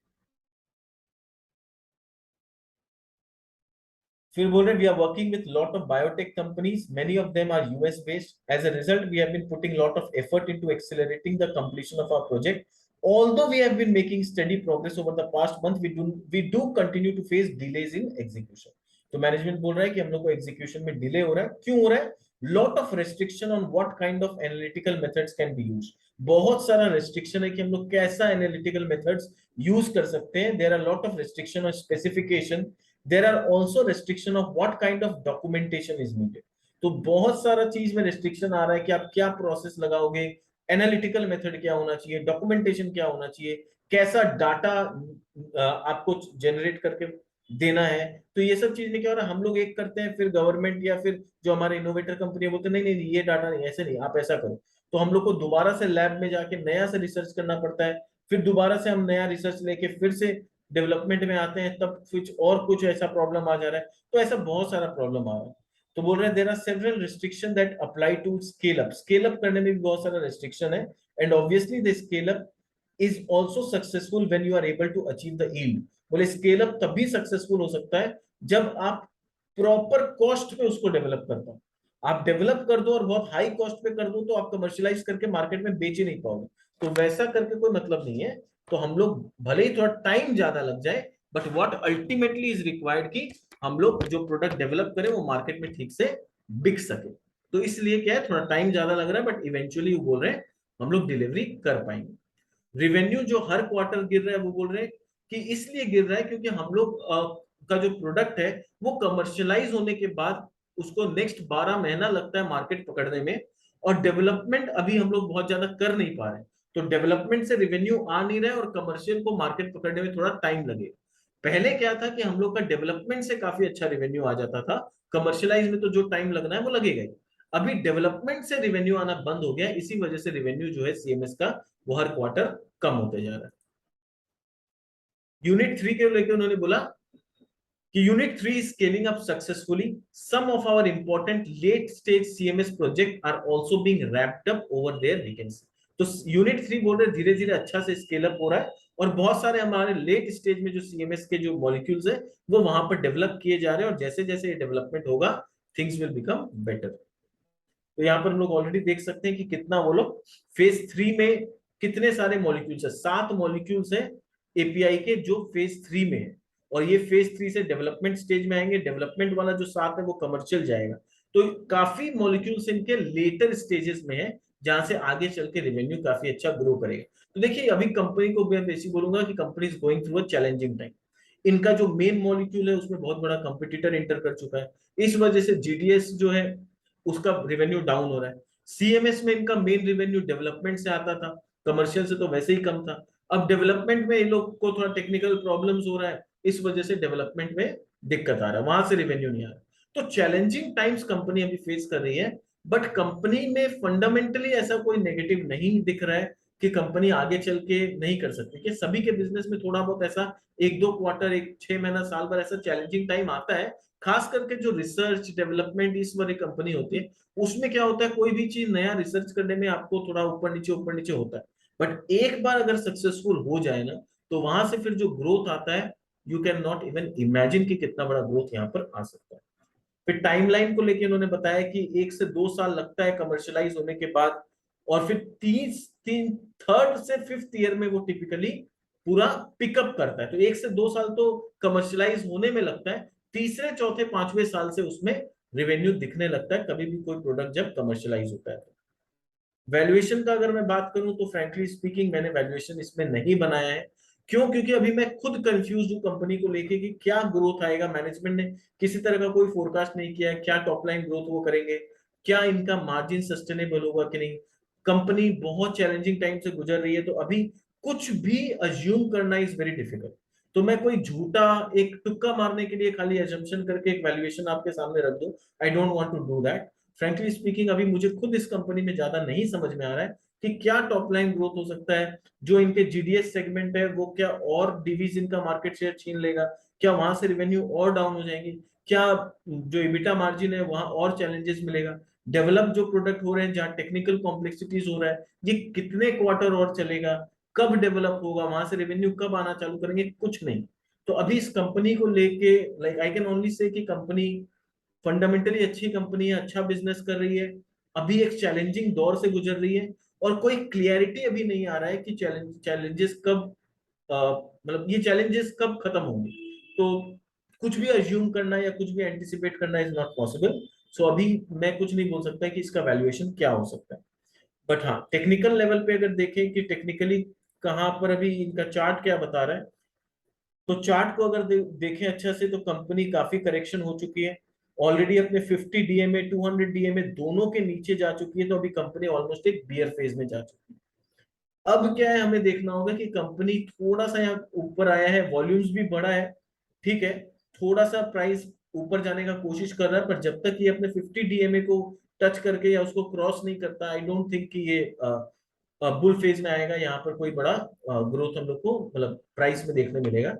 फिर बोल रहे we are working with lot of biotech companies, many of them are US based. As a result we have been putting lot of effort into accelerating the completion of our project. Although we have been making steady progress over the past month, we do continue to face delays in execution। तो management बोल रहा है कि हम लोग को execution में delay हो रहा है। क्यों हो रहा है? Lot of restriction on what kind of analytical methods can be used. बहुत सारा रेस्ट्रिक्शन है कि हम लोग कैसा एनालिटिकल मेथड्स यूज कर सकते हैं। There are lot of restriction on specification, there are also restriction of what kind of documentation is needed. तो बहुत सारा चीज में रेस्ट्रिक्शन आ रहा है कि आप क्या प्रोसेस लगाओगे, एनालिटिकल मेथड क्या होना चाहिए, डॉक्यूमेंटेशन क्या होना चाहिए, कैसा डाटा आपको जनरेट करके देना है। तो ये सब चीज में क्या हो रहा है, हम लोग एक करते हैं, फिर गवर्नमेंट या फिर जो हमारे इनोवेटर कंपनी बोलते हैं नहीं नहीं ये डाटा नहीं, ऐसे नहीं, आप ऐसा करो। तो हम लोग को दोबारा से लैब में जाके नया से रिसर्च करना पड़ता है, फिर दोबारा से हम नया रिसर्च लेके फिर से डेवलपमेंट में आते हैं, तब कुछ ऐसा प्रॉब्लम आ जा रहा है। तो ऐसा बहुत सारा प्रॉब्लम आ रहा है। तो बोल रहे हैं there are several restriction that apply to scale up करने में भी बहुत सारा रिस्ट्रिक्शन है, and obviously the scale up is also successful when you are able to achieve the yield. बोले स्केल अप तभी सक्सेसफुल हो सकता है जब आप प्रॉपर कॉस्ट पे उसको डेवलप कर पाओ। आप डेवलप कर दो और बहुत हाई कॉस्ट पे कर दो, तो आप कमर्शियलाइज करके मार्केट में बेच ही नहीं पाओगे। तो वैसा करके कोई मतलब नहीं है। तो हम लोग भले ही थोड़ा टाइम ज्यादा लग जाए, but what ultimately is required कि हम लोग जो प्रोडक्ट डेवलप करें वो मार्केट में ठीक से बिक सके। तो इसलिए क्या है, थोड़ा टाइम ज्यादा लग रहा है, बट इवेंचुअली वो बोल रहे हैं हम लोग डिलीवरी कर पाएंगे। रिवेन्यू जो हर क्वार्टर गिर रहा है, वो बोल रहे हैं कि इसलिए गिर रहा है क्योंकि हम लोग का जो प्रोडक्ट है वो कमर्शियलाइज होने के बाद उसको नेक्स्ट 12 महीना लगता है मार्केट पकड़ने में, और डेवलपमेंट अभी हम लोग बहुत ज्यादा कर नहीं पा रहे। तो डेवलपमेंट से रिवेन्यू आ नहीं रहा है और कमर्शियल को मार्केट पकड़ने में थोड़ा टाइम लगेगा। पहले क्या था कि हम लोग का डेवलपमेंट से काफी अच्छा रिवेन्यू आ जाता था, कमर्शियलाइज में तो जो टाइम लगना है वो लगेगा ही। अभी डेवलपमेंट से रिवेन्यू आना बंद हो गया, इसी वजह से रिवेन्यू जो है सीएमएस का वो हर क्वार्टर कम होते जा रहा है। यूनिट 3 के लेकर उन्होंने बोला कि unit 3 is scaling up successfully. Some of our important late stage CMS project are also being wrapped up over there, we can see. तो यूनिट 3 बोल रहे धीरे धीरे अच्छा से स्केल अप हो रहा है, और बहुत सारे हमारे लेट स्टेज में जो सीएमएस के जो मॉलिक्यूल्स है वो वहां पर डेवलप किए जा रहे हैं, और जैसे जैसे ये डेवलपमेंट होगा थिंग्स विल बिकम बेटर। तो यहाँ पर हम लोग ऑलरेडी देख सकते हैं कि कितना वो लोग फेज 3 में कितने सारे मॉलिक्यूल्स है, 7 मॉलिक्यूल्स है एपीआई के जो फेज 3 में है, और ये फेज 3 से डेवलपमेंट स्टेज में आएंगे। डेवलपमेंट वाला जो 7 है वो कमर्शियल जाएगा। तो काफी मॉलिक्यूल्स इनके लेटर स्टेजेस में है, जहां से आगे चल के रेवेन्यू काफी अच्छा ग्रो करेगा। तो देखिए अभी कंपनी को मैं बेसिक बोलूंगा कि company is going through a challenging time. इनका जो मेन मॉलिक्यूल है उसमें बहुत बड़ा कंपटीटर एंटर कर चुका है, इस वजह से जीडीएस जो है उसका रेवेन्यू डाउन हो रहा है। सीएमएस में इनका मेन रेवेन्यू डेवलपमेंट से आता था, कमर्शियल से तो वैसे ही कम था। अब डेवलपमेंट में इन लोग को थोड़ा टेक्निकल प्रॉब्लम्स हो रहा है, इस वजह से डेवलपमेंट में दिक्कत आ रहा है, वहां से रेवेन्यू नहीं आ रहा। तो चैलेंजिंग टाइम्स कंपनी अभी फेस कर रही है, बट कंपनी में फंडामेंटली ऐसा कोई नेगेटिव नहीं दिख रहा है कि कंपनी आगे चल के नहीं कर सकती। कि सभी के बिजनेस में थोड़ा बहुत ऐसा एक दो क्वार्टर, एक 6 महीना, साल भर ऐसा चैलेंजिंग टाइम आता है। खास करके जो रिसर्च डेवलपमेंट इस वाली कंपनी होती है, उसमें क्या होता है, कोई भी चीज नया रिसर्च करने में आपको थोड़ा ऊपर नीचे होता है, बट एक बार अगर सक्सेसफुल हो जाए ना, तो वहां से फिर जो ग्रोथ आता है, you can not even imagine कि कितना बड़ा ग्रोथ यहाँ पर आ सकता है। फिर टाइमलाइन को लेकर उन्होंने बताया कि 1 से 2 साल लगता है कमर्शियलाइज होने के बाद, और फिर तीन तीन थर्ड से फिफ्थ ईयर में वो टिपिकली पूरा पिकअप करता है। तो 1 से 2 साल तो कमर्शियलाइज होने में लगता है, तीसरे चौथे पांचवें साल से उसमें रेवेन्यू दिखने लगता है, कभी भी कोई प्रोडक्ट जब कमर्शियलाइज होता है। वैल्यूएशन का अगर मैं बात करूं तो फ्रैंकली स्पीकिंग मैंने वैल्यूएशन इसमें नहीं बनाया है। क्यों? क्योंकि अभी मैं खुद कंफ्यूज हूं कंपनी को लेके कि क्या ग्रोथ आएगा। मैनेजमेंट ने किसी तरह का कोई फोरकास्ट नहीं किया है, क्या टॉप लाइन ग्रोथ वो करेंगे, क्या इनका मार्जिन सस्टेनेबल होगा कि नहीं। कंपनी बहुत चैलेंजिंग टाइम से गुजर रही है, तो अभी कुछ भी अज्यूम करना इज वेरी डिफिकल्ट। तो मैं कोई झूठा एक तुक्का मारने के लिए खाली एजम्पशन करके एक वैल्यूएशन आपके सामने रख दूं, I don't want to do that. Frankly speaking अभी मुझे खुद इस कंपनी में ज्यादा नहीं समझ में आ रहा है कि क्या टॉप लाइन ग्रोथ हो सकता है। जो इनके जीडीएस सेगमेंट है वो क्या और डिवीजन का मार्केट शेयर छीन लेगा, क्या वहां से रेवेन्यू और डाउन हो जाएंगे, क्या जो इबिटा मार्जिन है वहां और चैलेंजेस मिलेगा। डेवलप जो प्रोडक्ट हो रहे हैं जहां टेक्निकल कॉम्प्लेक्सिटीज हो रहा है, ये कितने क्वार्टर और चलेगा, कब डेवलप होगा, वहां से रेवेन्यू कब आना चालू करेंगे, कुछ नहीं। तो अभी इस कंपनी को लेके like I can only say कि कंपनी फंडामेंटली अच्छी कंपनी है, अच्छा बिजनेस कर रही है, अभी एक चैलेंजिंग दौर से गुजर रही है, और कोई क्लियरिटी अभी नहीं आ रहा है कि चैलेंजेस कब मतलब ये चैलेंजेस कब खत्म होंगे। तो कुछ भी अज्यूम करना या कुछ भी एंटिसिपेट करना इज नॉट पॉसिबल। सो अभी मैं कुछ नहीं बोल सकता कि इसका वैल्यूएशन क्या हो सकता है। बट हाँ, टेक्निकल लेवल पे अगर देखें कि टेक्निकली कहाँ पर अभी इनका चार्ट क्या बता रहा है, तो चार्ट को अगर देखें अच्छा से, तो कंपनी काफी करेक्शन हो चुकी है। ऑलरेडी अपने 50 डीएमए 200 डीएमए दोनों के नीचे जा चुकी है, तो अभी कंपनी ऑलमोस्ट एक बियर फेज में जा चुकी है। अब क्या है, हमें देखना होगा कि कंपनी थोड़ा सा यहाँ ऊपर आया है, वॉल्यूम्स भी बढ़ा है, ठीक है, थोड़ा सा प्राइस ऊपर जाने का कोशिश कर रहा है, पर जब तक ये अपने 50 डीएमए को टच करके या उसको क्रॉस नहीं करता, आई डोंट थिंक कि ये बुल फेज में आएगा, यहाँ पर कोई बड़ा ग्रोथ हम लोग को मतलब प्राइस में देखने मिलेगा।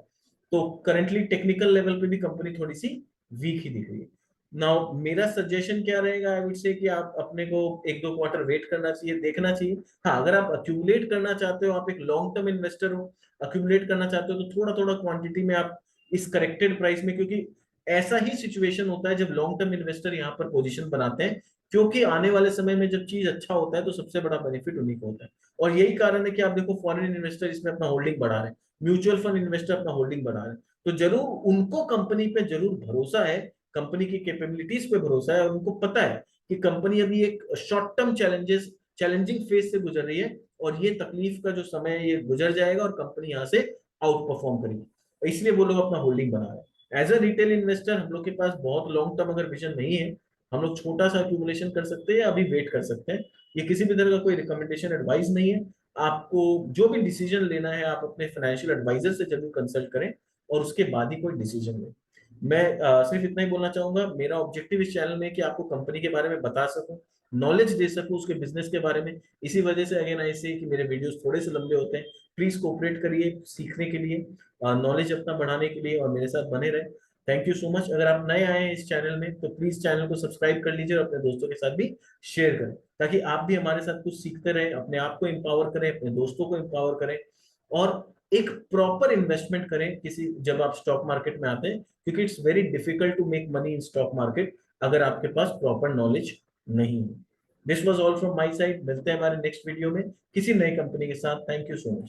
तो करंटली टेक्निकल लेवल पे भी कंपनी थोड़ी सी वीक ही दिख रही है। नाउ मेरा सजेशन क्या रहेगा, आई वुड से कि आप अपने को एक दो क्वार्टर वेट करना चाहिए, देखना चाहिए। हाँ, अगर आप अक्यूमुलेट करना चाहते हो, आप एक लॉन्ग टर्म इन्वेस्टर हो, अक्यूमुलेट करना चाहते हो, तो थोड़ा थोड़ा क्वांटिटी में आप इस करेक्टेड प्राइस में, क्योंकि ऐसा ही सिचुएशन होता है जब लॉन्ग टर्म इन्वेस्टर यहाँ पर पोजीशन बनाते हैं क्योंकि आने वाले समय में जब चीज अच्छा होता है तो सबसे बड़ा बेनिफिट उन्हीं को होता है। और यही कारण है कि आप देखो फॉरेन इन्वेस्टर इसमें अपना होल्डिंग बढ़ा रहे हैं, म्यूचुअल फंड इन्वेस्टर अपना होल्डिंग बढ़ा रहे हैं, तो जरूर उनको कंपनी पे जरूर भरोसा है, कंपनी की कैपेबिलिटीज पे भरोसा है, और उनको पता है कि कंपनी अभी एक शॉर्ट टर्म चैलेंजिंग फेज से गुजर रही है, और ये तकलीफ का जो समय है ये गुजर जाएगा और कंपनी यहाँ से आउट परफॉर्म करेगी, इसलिए वो लोग अपना होल्डिंग बना रहे हैं। एज अ रिटेल इन्वेस्टर हम लोग के पास बहुत लॉन्ग टर्म अगर विजन नहीं है, हम लोग छोटा सा एक्यूमुलेशन कर सकते हैं या अभी वेट कर सकते हैं। ये किसी भी तरह का कोई रिकमेंडेशन एडवाइस नहीं है। आपको जो भी डिसीजन लेना है आप अपने फाइनेंशियल एडवाइजर से जरूर कंसल्ट करें और उसके बाद ही कोई डिसीजन लें। मैं सिर्फ इतना ही बोलना चाहूंगा, मेरा ऑब्जेक्टिव इस चैनल में है कि आपको कंपनी के बारे में बता सकूं, नॉलेज दे सकूं उसके बिजनेस के बारे में। इसी वजह से अगेन ऐसे कि मेरे वीडियोस थोड़े से लंबे होते हैं, प्लीज कोऑपरेट करिए सीखने के लिए, नॉलेज अपना बढ़ाने के लिए, और मेरे साथ बने रहे। Thank you so much. अगर आप नए आए हैं इस चैनल में तो प्लीज चैनल को सब्सक्राइब कर लीजिए और अपने दोस्तों के साथ भी शेयर करें, ताकि आप भी हमारे साथ कुछ सीखते रहें, अपने आप को एम्पावर करें, अपने दोस्तों को एम्पावर करें, और एक प्रॉपर इन्वेस्टमेंट करें किसी, जब आप स्टॉक मार्केट में आते हैं, क्योंकि it's very difficult to make money in stock market अगर आपके पास प्रॉपर नॉलेज नहीं है। This was all from my side. मिलते हैं हमारे नेक्स्ट वीडियो में किसी नई कंपनी के साथ। Thank you so much.